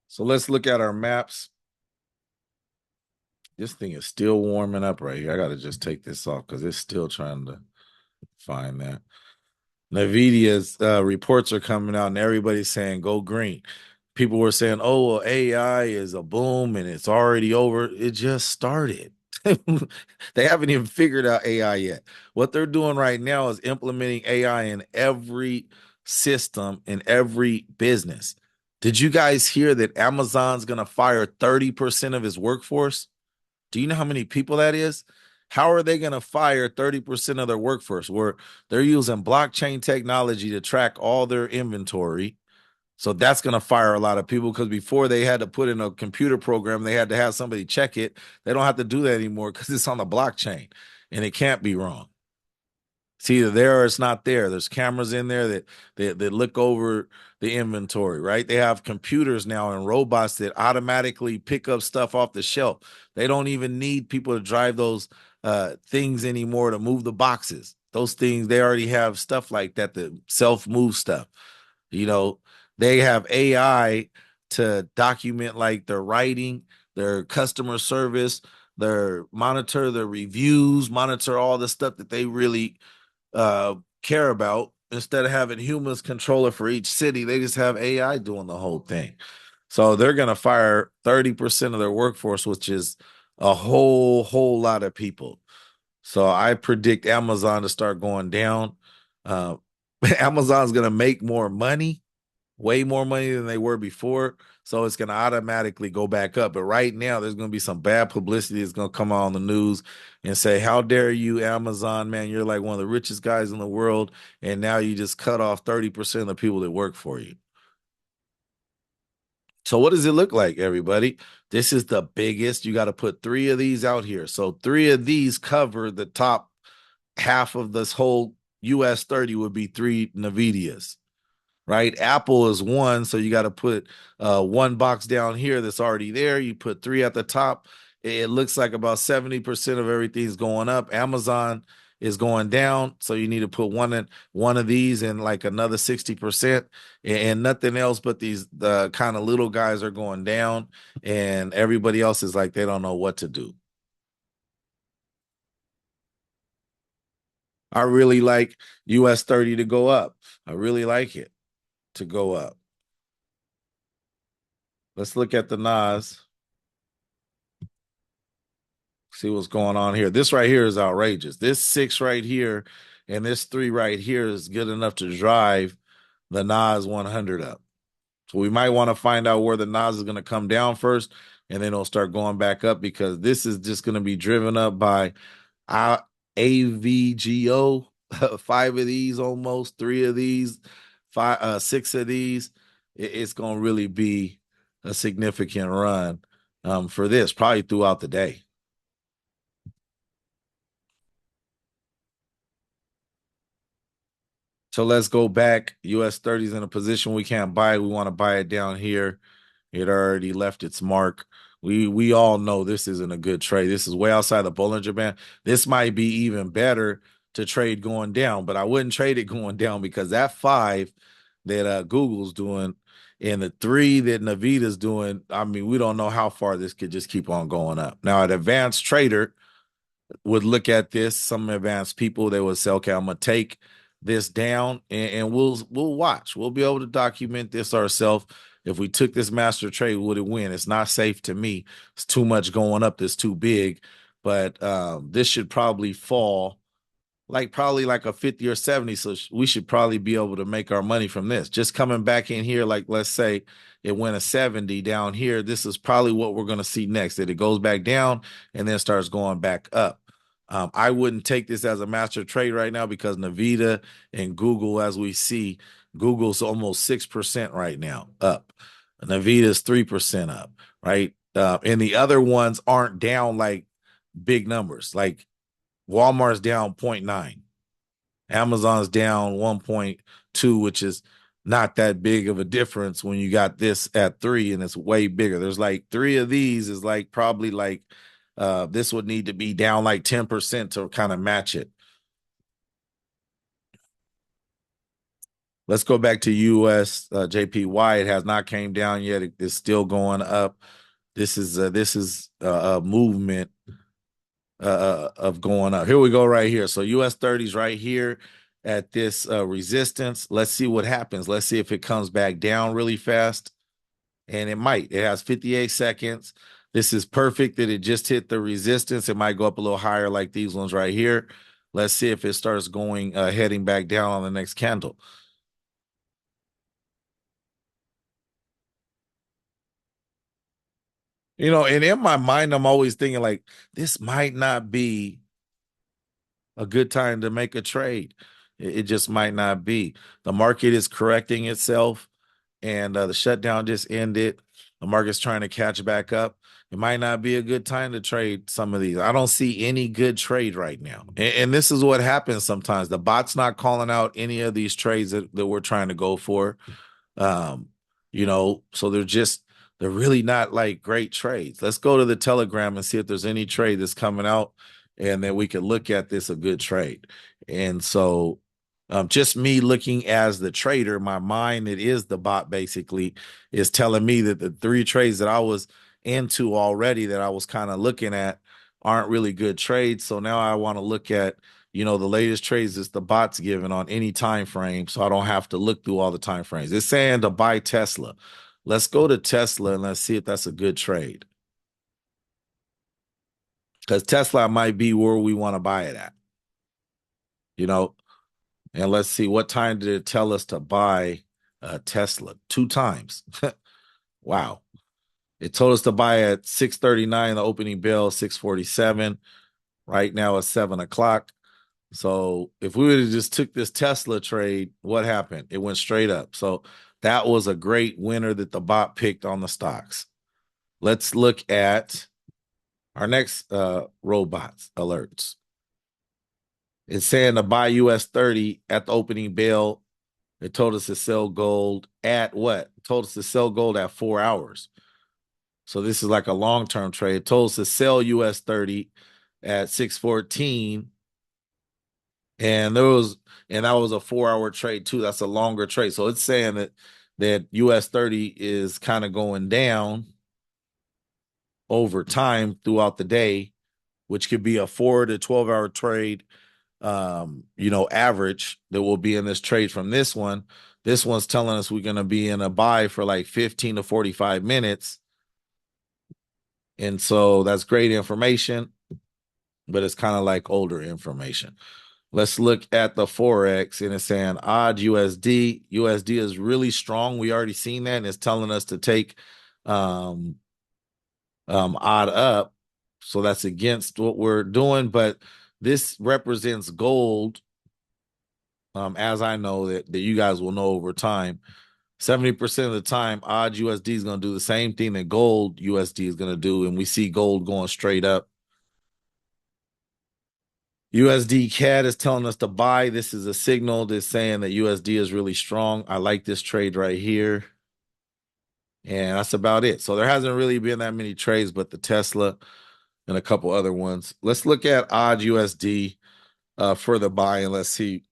So let's look at our maps. This thing is still warming up right here. I got to just take this off because it's still trying to find that. NVIDIA's reports are coming out and everybody's saying go green. People were saying, oh, well, AI is a boom and it's already over. It just started. They haven't even figured out AI yet. What they're doing right now is implementing AI in every system, in every business. Did you guys hear that Amazon's going to fire 30% of its workforce? Do you know how many people that is? How are they going to fire 30% of their workforce? Where they're using blockchain technology to track all their inventory. So that's going to fire a lot of people because before they had to put in a computer program, they had to have somebody check it. They don't have to do that anymore because it's on the blockchain and it can't be wrong. It's either there or it's not there. There's cameras in there that look over the inventory, right? They have computers now and robots that automatically pick up stuff off the shelf. They don't even need people to drive those things anymore to move the boxes. Those things, they already have stuff like that, the self-move stuff. You know, they have AI to document like their writing, their customer service, their monitor their reviews, monitor all the stuff that they really care about. Instead of having humans control it for each city, they just have AI doing the whole thing. So they're going to fire 30% of their workforce, which is a whole lot of people. So I predict Amazon to start going down. Uh, Amazon's going to make more money, way more money than they were before. So it's going to automatically go back up. But right now, there's going to be some bad publicity that's going to come out on the news and say, how dare you, Amazon, man? You're like one of the richest guys in the world. And now you just cut off 30% of the people that work for you. So what does it look like, everybody? This is the biggest. You got to put three of these out here. So three of these cover the top half of this whole US30 would be three NVIDIAs. Right? Apple is one, so you got to put one box down here that's already there. You put three at the top. It looks like about 70% of everything's going up. Amazon is going down, so you need to put one of these and like another 60%, and nothing else but these the kind of little guys are going down, and everybody else is like they don't know what to do. I really like US30 to go up. I really like it to go up. Let's look at the Nas. See what's going on here. This right here is outrageous. This six right here and this three right here is good enough to drive the Nas 100 up. So we might want to find out where the Nas is going to come down first, and then it'll start going back up because this is just going to be driven up by AVGO. Five of these, almost three of these, six of these. It's going to really be a significant run for this, probably throughout the day. So let's go back. US30 is in a position we can't buy. We want to buy it down here. It already left its mark. We all know this isn't a good trade. This is way outside the Bollinger Band. This might be even better to trade going down, but I wouldn't trade it going down because that five that Google's doing and the three that Nvidia's doing, I mean, we don't know how far this could just keep on going up. Now, an advanced trader would look at this, some advanced people, they would say, okay, I'm gonna take this down and we'll watch. We'll be able to document this ourselves. If we took this master trade, would it win? It's not safe to me. It's too much going up, it's too big. But this should probably fall like probably like a 50 or 70. So we should probably be able to make our money from this. Just coming back in here, like let's say it went a 70 down here. This is probably what we're going to see next, that it goes back down and then starts going back up. I wouldn't take this as a master trade right now because Nvidia and Google, as we see, Google's almost 6% right now up. Nvidia's 3% up, right? And the other ones aren't down like big numbers. Like Walmart's down 0.9. Amazon's down 1.2, which is not that big of a difference when you got this at 3 and it's way bigger. There's like three of these is like probably like this would need to be down like 10% to kind of match it. Let's go back to US JPY. It has not came down yet. It's still going up. This is a movement of going up. Here we go right here. So US30's right here at this resistance. Let's see what happens. Let's see if it comes back down really fast. And it might. It has 58 seconds. This is perfect that it just hit the resistance. It might go up a little higher like these ones right here. Let's see if it starts going, heading back down on the next candle. And in my mind, I'm always thinking like, this might not be a good time to make a trade. It just might not be. The market is correcting itself, and the shutdown just ended. The market's trying to catch back up. It might not be a good time to trade some of these. I don't see any good trade right now. And this is what happens sometimes. The bot's not calling out any of these trades that we're trying to go for. Um, so they're really not like great trades. Let's go to the Telegram and see if there's any trade that's coming out, and then we can look at this a good trade. And so just me looking as the trader, my mind, it is the bot basically, is telling me that the three trades that I was into already that I was kind of looking at aren't really good trades. So now I want to look at the latest trades is the bot's given on any time frame, so I don't have to look through all the time frames. It's saying to buy Tesla. Let's go to Tesla and let's see if that's a good trade. Because Tesla might be where we want to buy it at. And let's see, what time did it tell us to buy Tesla? 2 times. Wow. It told us to buy at 6:39, the opening bell, 6:47. Right now it's 7 o'clock. So if we would have just took this Tesla trade, what happened? It went straight up. So that was a great winner that the bot picked on the stocks. Let's look at our next robots alerts. It's saying to buy US30 at the opening bell. It told us to sell gold at what? It told us to sell gold at 4 hours. So this is like a long-term trade. It told us to sell US30 at 6:14. And that was a 4 hour trade too. That's a longer trade. So it's saying that US30 is kind of going down over time throughout the day, which could be a 4 to 12 hour trade, average that will be in this trade from this one. This one's telling us we're going to be in a buy for like 15 to 45 minutes. And so that's great information, but it's kind of like older information. Let's look at the Forex, and it's saying odd USD. USD is really strong. We already seen that, and it's telling us to take odd up. So that's against what we're doing, but this represents gold. As I know that you guys will know over time, 70% of the time, odd USD is going to do the same thing that gold USD is going to do, and we see gold going straight up. USD CAD is telling us to buy. This is a signal that's saying that USD is really strong. I like this trade right here. And that's about it. So there hasn't really been that many trades, but the Tesla and a couple other ones. Let's look at odd USD for the buy, and let's see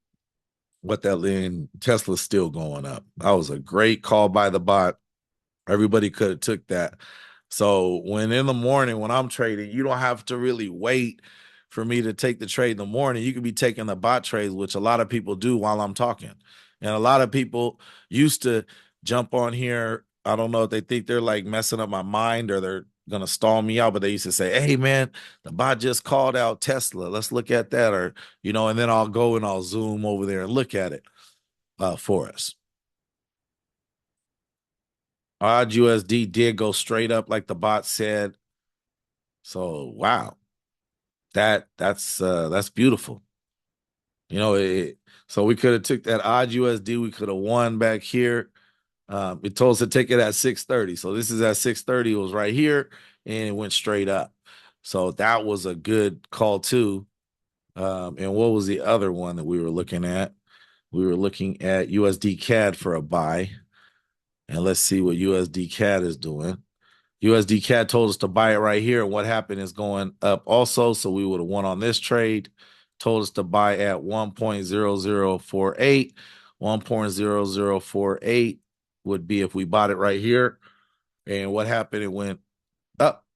what that in. Tesla's still going up. That was a great call by the bot. Everybody could have took that. So when in the morning, when I'm trading, you don't have to really wait for me to take the trade in the morning. You could be taking the bot trades, which a lot of people do while I'm talking. And a lot of people used to jump on here. I don't know if they think they're like messing up my mind or they're going to stall me out, but they used to say, hey, man, the bot just called out Tesla. Let's look at that. Or, and then I'll go and I'll zoom over there and look at it for us. Odd USD did go straight up like the bot said. So wow, that's beautiful. So we could have took that odd USD. We could have won back here. It told us to take it at 6:30. So this is at 6:30. It was right here, and it went straight up. So that was a good call too. And what was the other one that we were looking at? We were looking at USD CAD for a buy. And let's see what USD CAD is doing. USD CAD told us to buy it right here. And what happened is going up also. So we would have won on this trade. Told us to buy at 1.0048. 1.0048 would be if we bought it right here. And what happened? It went up.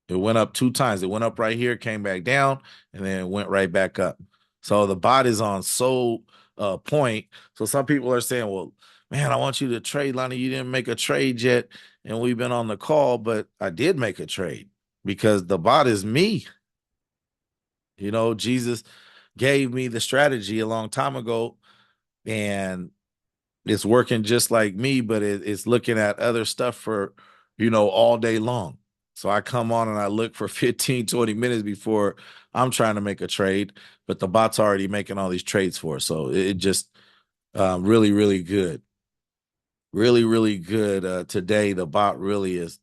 It went up 2 times. It went up right here, came back down, and then it went right back up. So the bot is on point. So some people are saying, well, man, I want you to trade, Lonnie. You didn't make a trade yet, and we've been on the call, but I did make a trade because the bot is me. Jesus gave me the strategy a long time ago, and it's working just like me, but it's looking at other stuff for all day long. So I come on and I look for 15, 20 minutes before I'm trying to make a trade, but the bot's already making all these trades for us. So it just really, really good. Really, really good. Today, the bot really is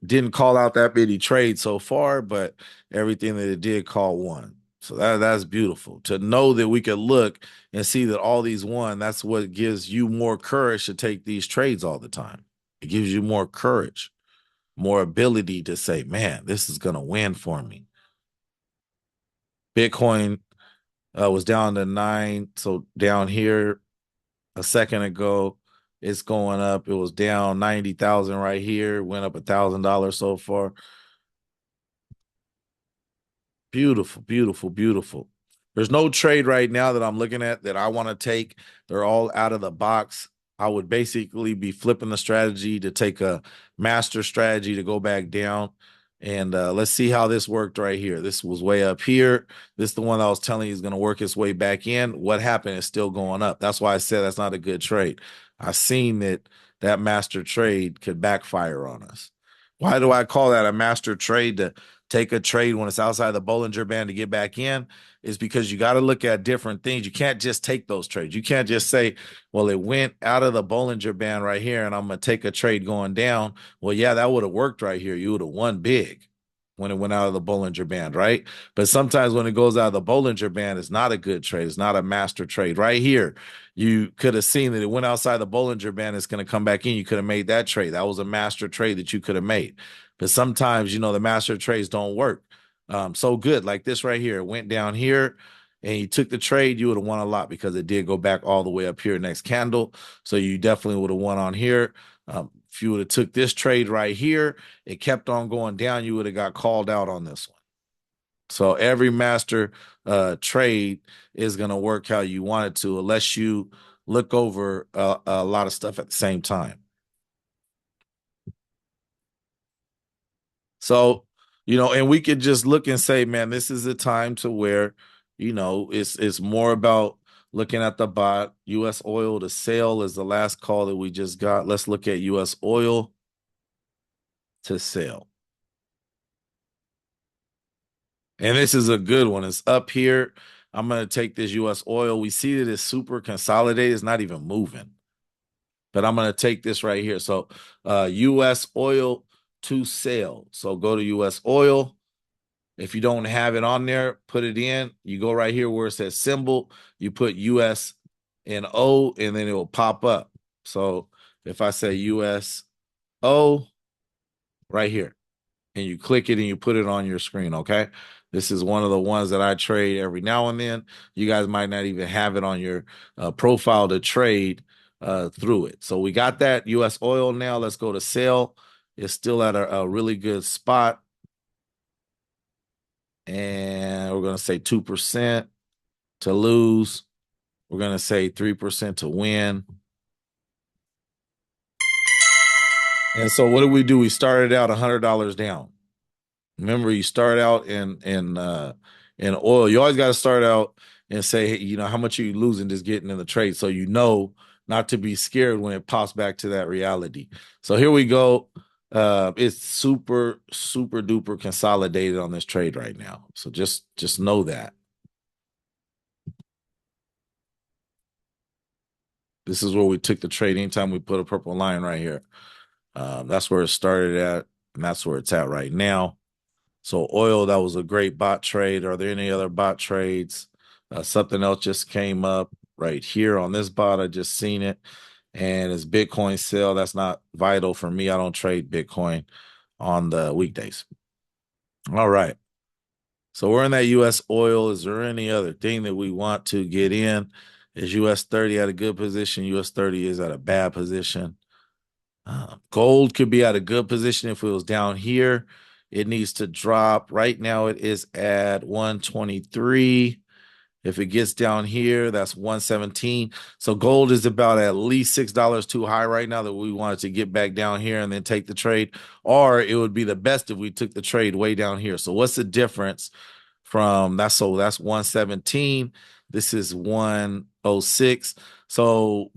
didn't call out that many trades so far, but everything that it did call won. So that's beautiful to know that we could look and see that all these won. That's what gives you more courage to take these trades all the time. It gives you more courage, more ability to say, man, this is going to win for me. Bitcoin was down to 9. So down here a second ago, it's going up. It was down 90,000 right here, went up $1,000 so far. Beautiful, beautiful, beautiful. There's no trade right now that I'm looking at that I want to take. They're all out of the box. I would basically be flipping the strategy to take a master strategy to go back down. And let's see how this worked right here. This was way up here. This is the one I was telling you is going to work its way back in. What happened is still going up. That's why I said that's not a good trade. I seen that master trade could backfire on us. Why do I call that a master trade? To take a trade when it's outside the Bollinger Band to get back in is because you got to look at different things. You can't just take those trades. You can't just say, well, it went out of the Bollinger Band right here and I'm going to take a trade going down. Well, yeah, that would have worked right here. You would have won big when it went out of the Bollinger Band, right? But sometimes when it goes out of the Bollinger Band, it's not a good trade. It's not a master trade. Right here, you could have seen that it went outside the Bollinger Band. It's going to come back in. You could have made that trade. That was a master trade that you could have made. But sometimes, the master trades don't work so good. Like this right here, it went down here and you took the trade, you would have won a lot because it did go back all the way up here next candle. So you definitely would have won on here. If you would have took this trade right here, it kept on going down, you would have got called out on this one. So every master trade is going to work how you want it to, unless you look over a lot of stuff at the same time. So, and we could just look and say, man, this is a time to where, it's more about looking at the bot. US oil to sell is the last call that we just got. Let's look at US oil to sell. And this is a good one. It's up here. I'm going to take this US oil. We see that it's super consolidated. It's not even moving. But I'm going to take this right here. So US oil to sell. So go to US oil. If you don't have it on there, put it in. You go right here where it says symbol. You put US and O, and then it will pop up. So if I say US O right here, and you click it and you put it on your screen, okay? This is one of the ones that I trade every now and then. You guys might not even have it on your profile to trade through it. So we got that US oil now. Let's go to sell. It's still at a really good spot. And we're going to say 2% to lose. We're going to say 3% to win. And so what do? We started out $100 down. Remember, you start out in oil. You always got to start out and say, hey, how much are you losing just getting in the trade, so not to be scared when it pops back to that reality. So here we go. It's super, super duper consolidated on this trade right now. So just know that. This is where we took the trade. Anytime we put a purple line right here, that's where it started at, and that's where it's at right now. So oil, that was a great bot trade. Are there any other bot trades? Something else just came up right here on this bot. I just seen it, and it's Bitcoin sell. That's not vital for me. I don't trade Bitcoin on the weekdays. All right. So we're in that US oil. Is there any other thing that we want to get in? Is US30 at a good position? US30 is at a bad position. Gold could be at a good position if it was down here. It needs to drop. Right now it is at 123. If it gets down here, that's 117. So gold is about at least $6 too high right now that we wanted to get back down here and then take the trade. Or it would be the best if we took the trade way down here. So what's the difference from that? So that's 117. This is 106. So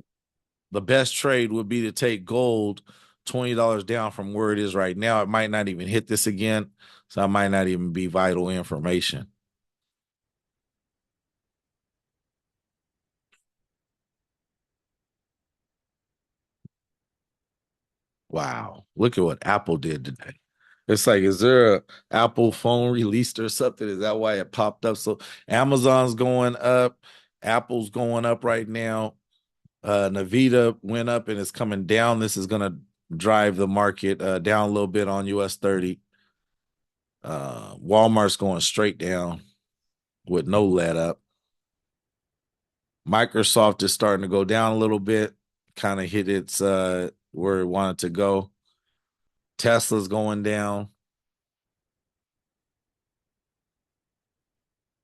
the best trade would be to take gold $20 down from where it is right now. It might not even hit this again. So it might not even be vital information. Wow. Look at what Apple did today. It's like, is there a Apple phone released or something? Is that why it popped up? So Amazon's going up, Apple's going up right now. Nvidia went up and it's coming down. This is going to drive the market down a little bit on US30. Walmart's going straight down with no let up. Microsoft is starting to go down a little bit, kind of hit its where it wanted to go. Tesla's going down.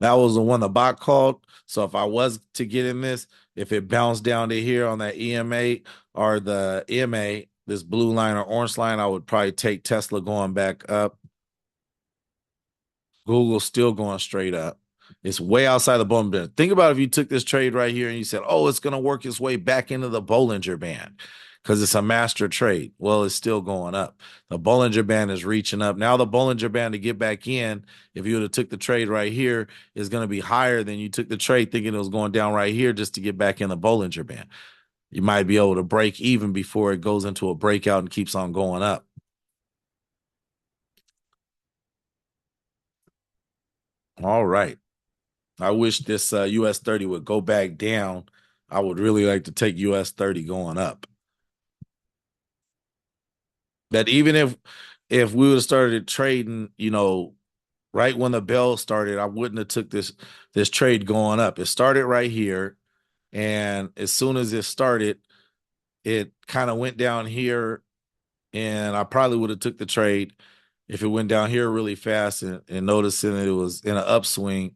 That was the one the bot called. So if I was to get in this, if it bounced down to here on that EMA or the MA, this blue line or orange line, I would probably take Tesla going back up. Google's still going straight up. It's way outside the Bollinger Band. Think about if you took this trade right here and you said, oh, it's going to work its way back into the Bollinger Band because it's a master trade. Well, it's still going up. The Bollinger Band is reaching up. Now the Bollinger Band to get back in, if you would have took the trade right here, is going to be higher than you took the trade thinking it was going down right here just to get back in the Bollinger Band. You might be able to break even before it goes into a breakout and keeps on going up. All right. I wish this US30 would go back down. I would really like to take US30 going up. That even if we would have started trading, right when the bell started, I wouldn't have took this trade going up. It started right here, and as soon as it started, it kind of went down here, and I probably would have took the trade if it went down here really fast and noticing that it was in an upswing.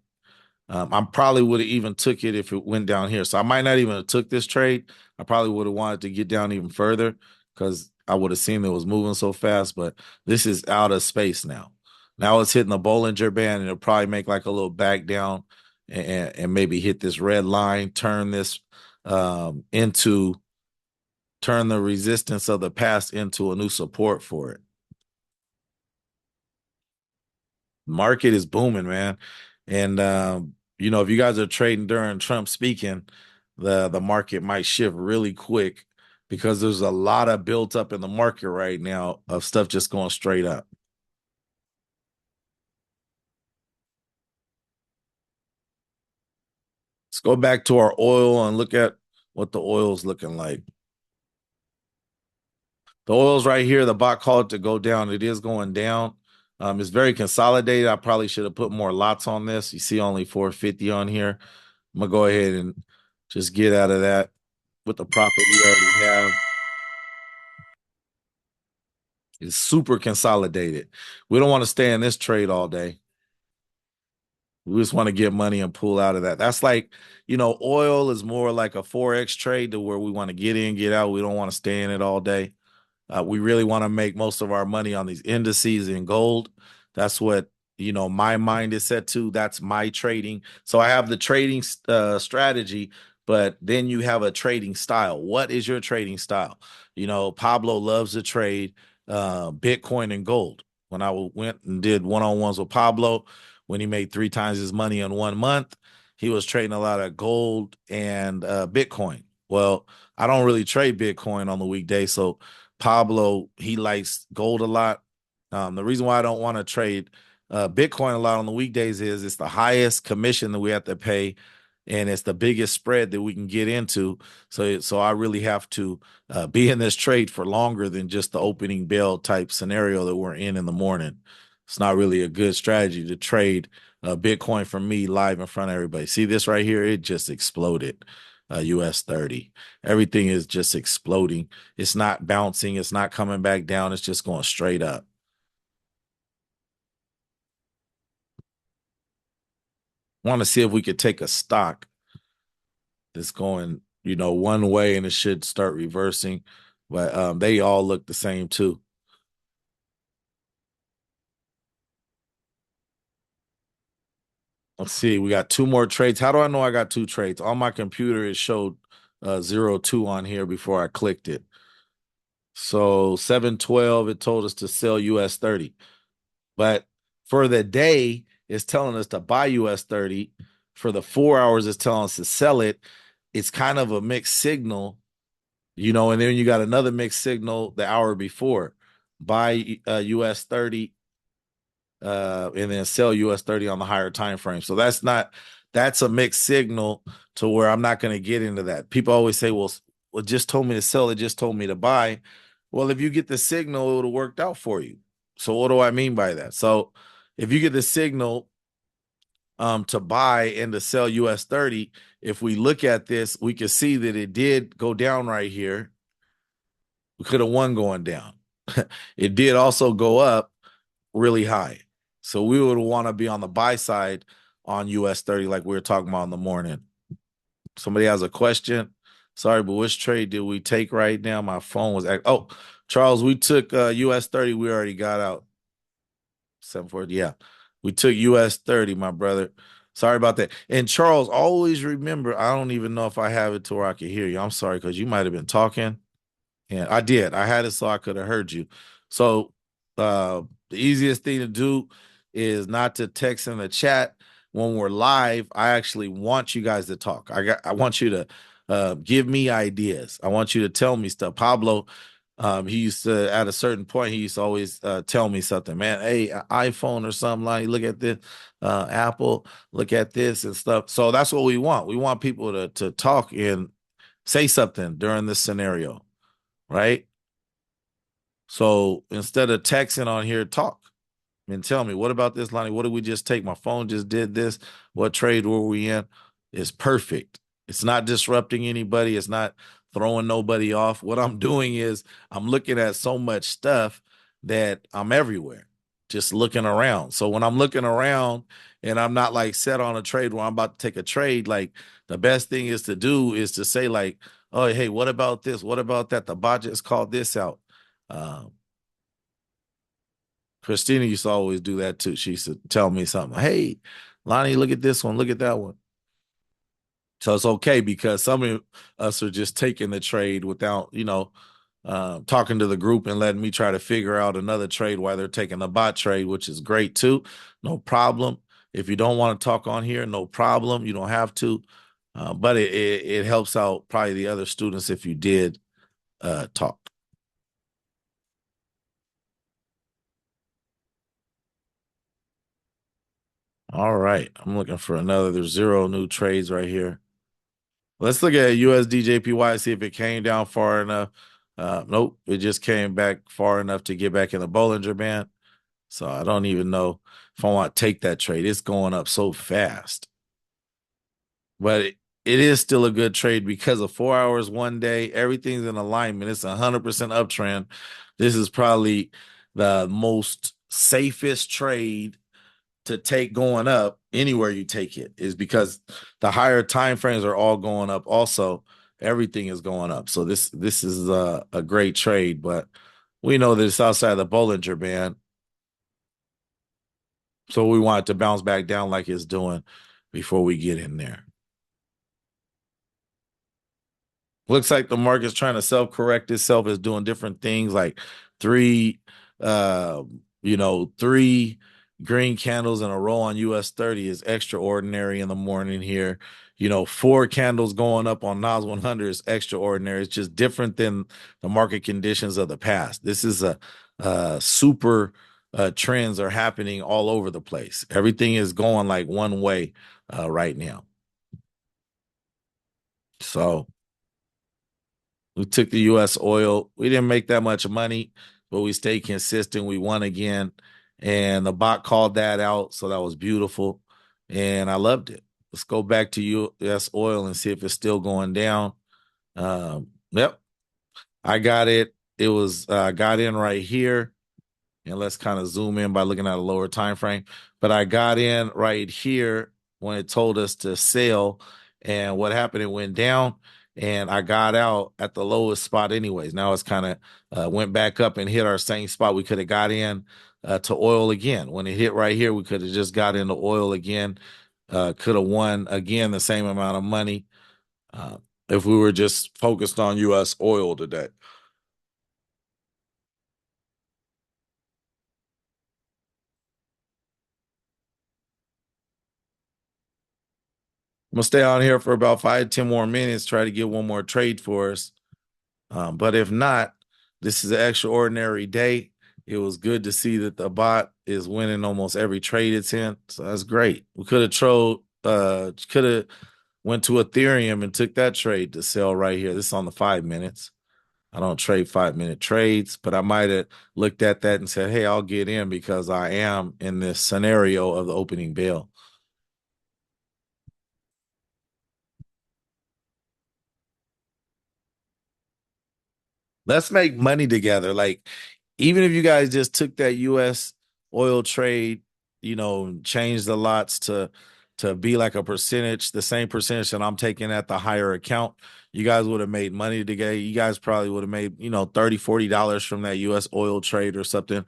I probably would have even took it if it went down here. So I might not even have took this trade. I probably would have wanted to get down even further because I would have seen it was moving so fast. But this is out of space now. Now it's hitting the Bollinger Band, and it'll probably make like a little back down and maybe hit this red line, turn this into turn the resistance of the past into a new support for it. Market is booming, man. And if you guys are trading during Trump speaking, the market might shift really quick because there's a lot of built up in the market right now of stuff just going straight up. Let's go back to our oil and look at what the oil's looking like. The oil's right here. The bot called it to go down. It is going down. It's very consolidated. I probably should have put more lots on this. You see only 450 on here. I'm gonna go ahead and just get out of that with the profit we already have. It's super consolidated. We don't want to stay in this trade all day. We just want to get money and pull out of that. That's like, oil is more like a Forex trade to where we want to get in, get out. We don't want to stay in it all day. We really want to make most of our money on these indices in gold. That's what, my mind is set to. That's my trading. So I have the trading strategy, but then you have a trading style. What is your trading style? Pablo loves to trade Bitcoin and gold. When I went and did one-on-ones with Pablo, when he made 3 times his money in 1 month, he was trading a lot of gold and Bitcoin. Well, I don't really trade Bitcoin on the weekday, so Pablo, he likes gold a lot. The reason why I don't want to trade Bitcoin a lot on the weekdays is it's the highest commission that we have to pay, and it's the biggest spread that we can get into. So I really have to be in this trade for longer than just the opening bell type scenario that we're in the morning. It's not really a good strategy to trade Bitcoin for me live in front of everybody. See this right here? It just exploded. US30. Everything is just exploding. It's not bouncing. It's not coming back down. It's just going straight up. Want to see if we could take a stock that's going, one way and it should start reversing. But they all look the same too. Let's see. We got 2 more trades. How do I know I got 2 trades? On my computer, it showed 02 on here before I clicked it. So 712, it told us to sell US30. But for the day, it's telling us to buy US30. For the 4 hours, it's telling us to sell it. It's kind of a mixed signal, and then you got another mixed signal the hour before. Buy US30 and then sell US30 on the higher time frame. So that's a mixed signal to where I'm not going to get into that. People always say, well, it just told me to sell, it just told me to buy. Well, if you get the signal, it would have worked out for you. So what do I mean by that? So if you get the signal to buy and to sell US30, if we look at this, we can see that it did go down right here. We could have won going down. It did also go up really high. So we would want to be on the buy side on US30 like we were talking about in the morning. Somebody has a question. Sorry, but which trade did we take right now? My phone was Charles, we took US30. We already got out. 740. Yeah. We took US30, my brother. Sorry about that. And Charles, always remember, I don't even know if I have it to where I can hear you. I'm sorry, because you might have been talking. And I did. I had it so I could have heard you. So the easiest thing to do is not to text in the chat. When we're live, I actually want you guys to talk. I want you to give me ideas. I want you to tell me stuff. Pablo, he used to, at a certain point, he used to always tell me something, man. Hey, iPhone or something, like, look at this, Apple, look at this and stuff. So that's what we want. We want people to talk and say something during this scenario, right? So instead of texting on here, talk and tell me, what about this, Lonnie? What did we just take? My phone just did this. What trade were we in? It's perfect. It's not disrupting anybody. It's not throwing nobody off. What I'm doing is I'm looking at so much stuff that I'm everywhere, just looking around. So when I'm looking around and I'm not like set on a trade where I'm about to take a trade, like the best thing is to do is to say like, oh, hey, what about this? What about that? The bot just called this out. Um, Christina used to always do that too. She used to tell me something. Hey, Lonnie, look at this one. Look at that one. So it's okay because some of us are just taking the trade without, talking to the group and letting me try to figure out another trade while they're taking a bot trade, which is great too. No problem. If you don't want to talk on here, no problem. You don't have to. But it helps out probably the other students if you did talk. All right. I'm looking for another. There's 0 new trades right here. Let's look at USDJPY, see if it came down far enough. Nope, it just came back far enough to get back in the Bollinger Band. So I don't even know if I want to take that trade. It's going up so fast. But it is still a good trade because of 4 hours one day. Everything's in alignment. It's 100% uptrend. This is probably the most safest trade to take going up anywhere you take it, is because the higher time frames are all going up. Also, everything is going up. So this is a great trade, but we know that it's outside the Bollinger Band. So we want it to bounce back down like it's doing before we get in there. Looks like the market's trying to self-correct itself, is doing different things like three, uh, three green candles in a row on US30 is extraordinary in the morning here. 4 candles going up on NAS 100 is extraordinary. It's just different than the market conditions of the past. This is a super trends are happening all over the place. Everything is going like one way right now. So we took the U.S. oil. We didn't make that much money, but we stayed consistent. We won again, and the bot called that out, so that was beautiful, and I loved it. Let's go back to U.S. oil and see if it's still going down. Yep, I got it. It was got in right here. And let's kind of zoom in by looking at a lower time frame. But I got in right here when it told us to sell. And what happened, it went down and I got out at the lowest spot anyways. Now it's kind of went back up and hit our same spot. We could have got in to oil again. When it hit right here, we could have just got into oil again. Could have won again the same amount of money if we were just focused on U.S. oil today. I'm gonna stay on here for about 5-10 more minutes, try to get one more trade for us. But if not, this is an extraordinary day. It was good to see that the bot is winning almost every trade it's in. So that's great. We could have went to Ethereum and took that trade to sell right here. This is on the 5 minutes. I don't trade 5-minute trades, but I might have looked at that and said, hey, I'll get in because I am in this scenario of the opening bell. Let's make money together. Like, even if you guys just took that US oil trade, changed the lots to be like a percentage, the same percentage that I'm taking at the higher account, you guys would have made money together. You guys probably would have made, $30-$40 from that US oil trade or something.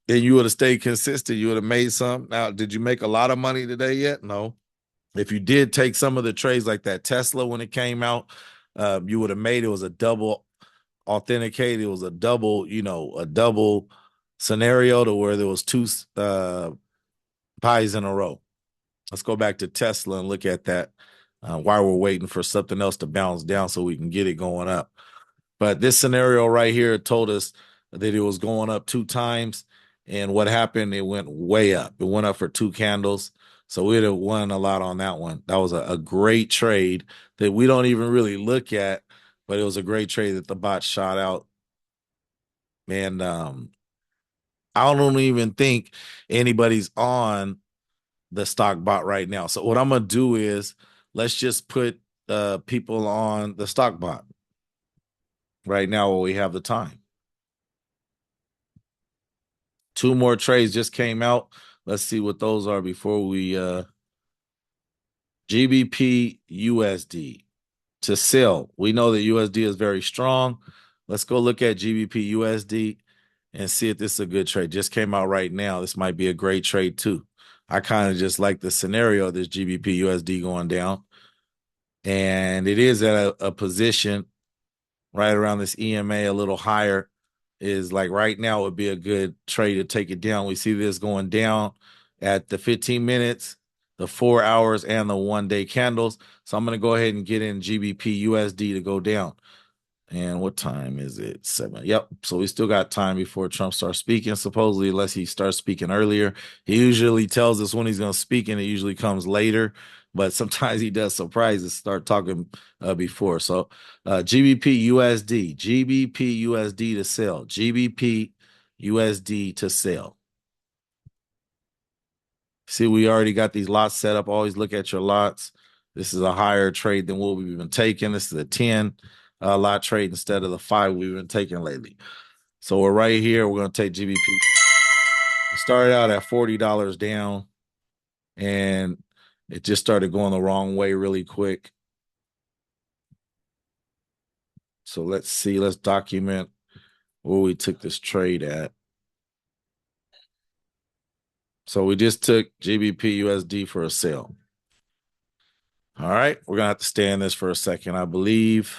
And you would have stayed consistent. You would have made some. Now, did you make a lot of money today yet? No. If you did take some of the trades like that Tesla when it came out, you would have made it was a double authenticated. It was a double scenario to where there was two pies in a row. Let's go back to Tesla and look at that while we're waiting for something else to bounce down so we can get it going up. But this scenario right here told us that it was going up 2 times. And what happened? It went way up. It went up for 2 candles. So we'd have won a lot on that one. That was a great trade that we don't even really look at, but it was a great trade that the bot shot out. And I don't even think anybody's on the stock bot right now. So what I'm gonna do is let's just put people on the stock bot right now while we have the time. 2 more trades just came out. Let's see what those are before we GBP USD to sell. We know that USD is very strong. Let's go look at GBP USD and see if this is a good trade. Just came out right now. This might be a great trade too. I kind of just like the scenario of this GBP USD going down. And it is at a position right around this EMA a little higher. Is like right now would be a good trade to take it down. We see this going down at the 15 minutes, the 4 hours, and the 1 day candles. So I'm going to go ahead and get in GBP USD to go down. And what time is it? 7. Yep. So we still got time before Trump starts speaking, supposedly, unless he starts speaking earlier. He usually tells us when he's going to speak, and it usually comes later. But sometimes he does surprises, start talking before. So GBP USD, GBP USD to sell, GBP USD to sell. See, we already got these lots set up. Always look at your lots. This is a higher trade than what we've been taking. This is a 10 lot trade instead of the 5 we've been taking lately. So we're right here. We're going to take GBP. We started out at $40 down, and it just started going the wrong way really quick. So let's see. Let's document where we took this trade at. So we just took GBP USD for a sale. All right. We're going to have to stay in this for a second, I believe.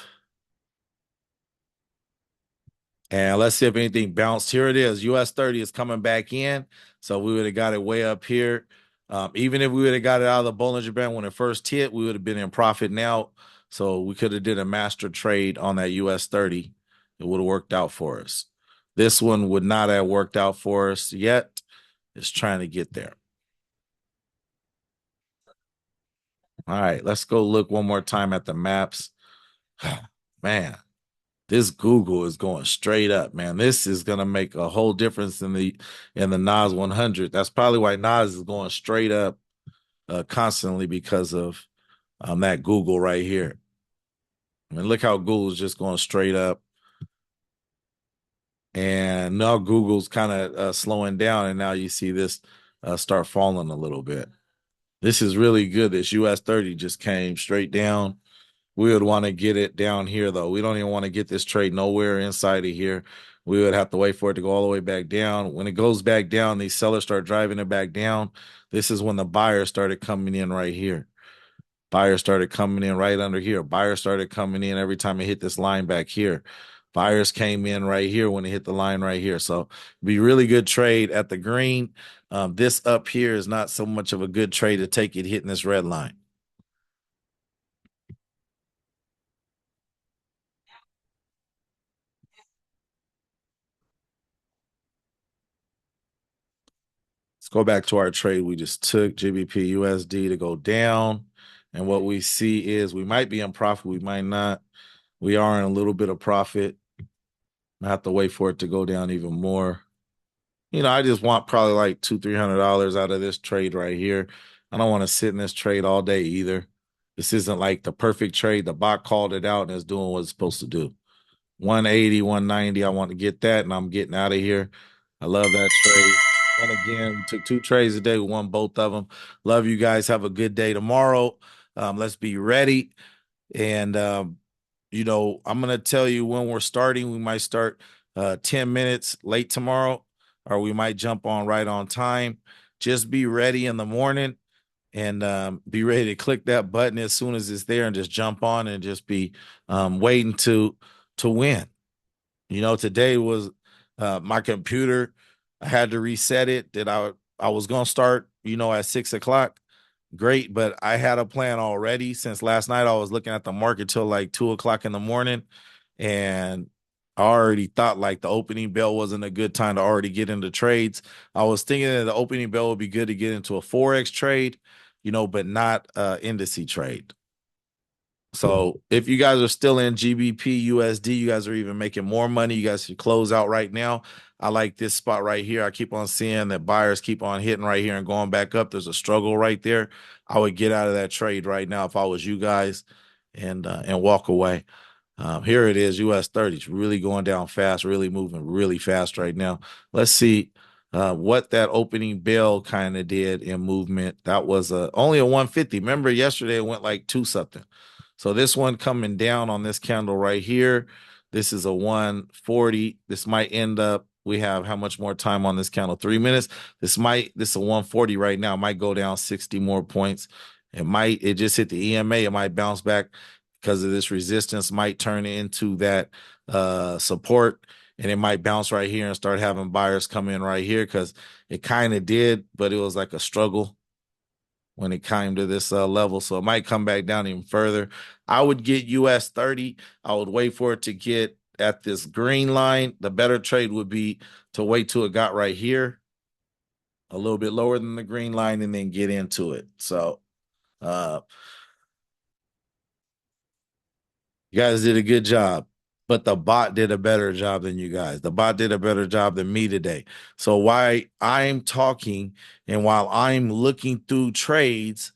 And let's see if anything bounced. Here it is. US30 is coming back in. So we would have got it way up here. Even if we would have got it out of the Bollinger Band when it first hit, we would have been in profit now. So we could have did a master trade on that US30. It would have worked out for us. This one would not have worked out for us yet. It's trying to get there. All right, let's go look one more time at the maps. Man, this Google is going straight up, man. This is gonna make a whole difference in the Nas 100. That's probably why Nas is going straight up constantly because of that Google right here. I mean, look how Google's just going straight up, and now Google's kind of slowing down, and now you see this start falling a little bit. This is really good. This US30 just came straight down. We would want to get it down here, though. We don't even want to get this trade nowhere inside of here. We would have to wait for it to go all the way back down. When it goes back down, these sellers start driving it back down. This is when the buyers started coming in right here. Buyers started coming in right under here. Buyers started coming in every time it hit this line back here. Buyers came in right here when it hit the line right here. So be really good trade at the green. This up here is not so much of a good trade to take it hitting this red line. Let's go back to our trade. We just took GBP USD to go down. And what we see is we might be in profit. We might not. We are in a little bit of profit. I have to wait for it to go down even more. I just want probably like $200-300 out of this trade right here. I don't want to sit in this trade all day either. This isn't like the perfect trade. The bot called it out and it's doing what it's supposed to do. 180, 190. I want to get that, and I'm getting out of here. I love that trade. And again, we took 2 trades a day. We won both of them. Love you guys. Have a good day tomorrow. Let's be ready. And, I'm going to tell you when we're starting. We might start 10 minutes late tomorrow, or we might jump on right on time. Just be ready in the morning and be ready to click that button as soon as it's there and just jump on and just be waiting to win. Today was my computer. I had to reset it. That I was gonna start, at 6 o'clock. Great, but I had a plan already since last night. I was looking at the market till like 2 o'clock in the morning, and I already thought like the opening bell wasn't a good time to already get into trades. I was thinking that the opening bell would be good to get into a forex trade, but not indice trade. So if you guys are still in GBP USD, you guys are even making more money. You guys should close out right now. I like this spot right here. I keep on seeing that buyers keep on hitting right here and going back up. There's a struggle right there. I would get out of that trade right now if I was you guys and walk away. Here it is, US30. It's really going down fast, really moving really fast right now. Let's see what that opening bell kind of did in movement. That was only a 150. Remember yesterday it went like 2 something. So this one coming down on this candle right here. This is a 140. This might end up, we have how much more time on this candle? 3 minutes. This is a 140 right now. It might go down 60 more points. It just hit the EMA. It might bounce back because of this resistance, might turn into that support, and it might bounce right here and start having buyers come in right here because it kind of did, but it was like a struggle when it came to this level. So it might come back down even further. I would get US30. I would wait for it to get at this green line. The better trade would be to wait till it got right here, a little bit lower than the green line, and then get into it. So you guys did a good job, but the bot did a better job than you guys. The bot did a better job than me today. So while I'm talking and while I'm looking through trades,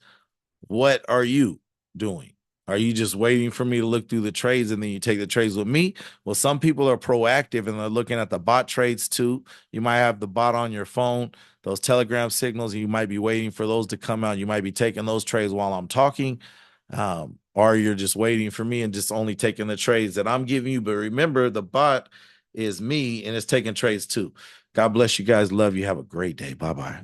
what are you doing? Are you just waiting for me to look through the trades and then you take the trades with me? Well, some people are proactive and they're looking at the bot trades too. You might have the bot on your phone, those Telegram signals, and you might be waiting for those to come out. You might be taking those trades while I'm talking. Or you're just waiting for me and just only taking the trades that I'm giving you. But remember, the bot is me and it's taking trades too. God bless you guys. Love you. Have a great day. Bye-bye.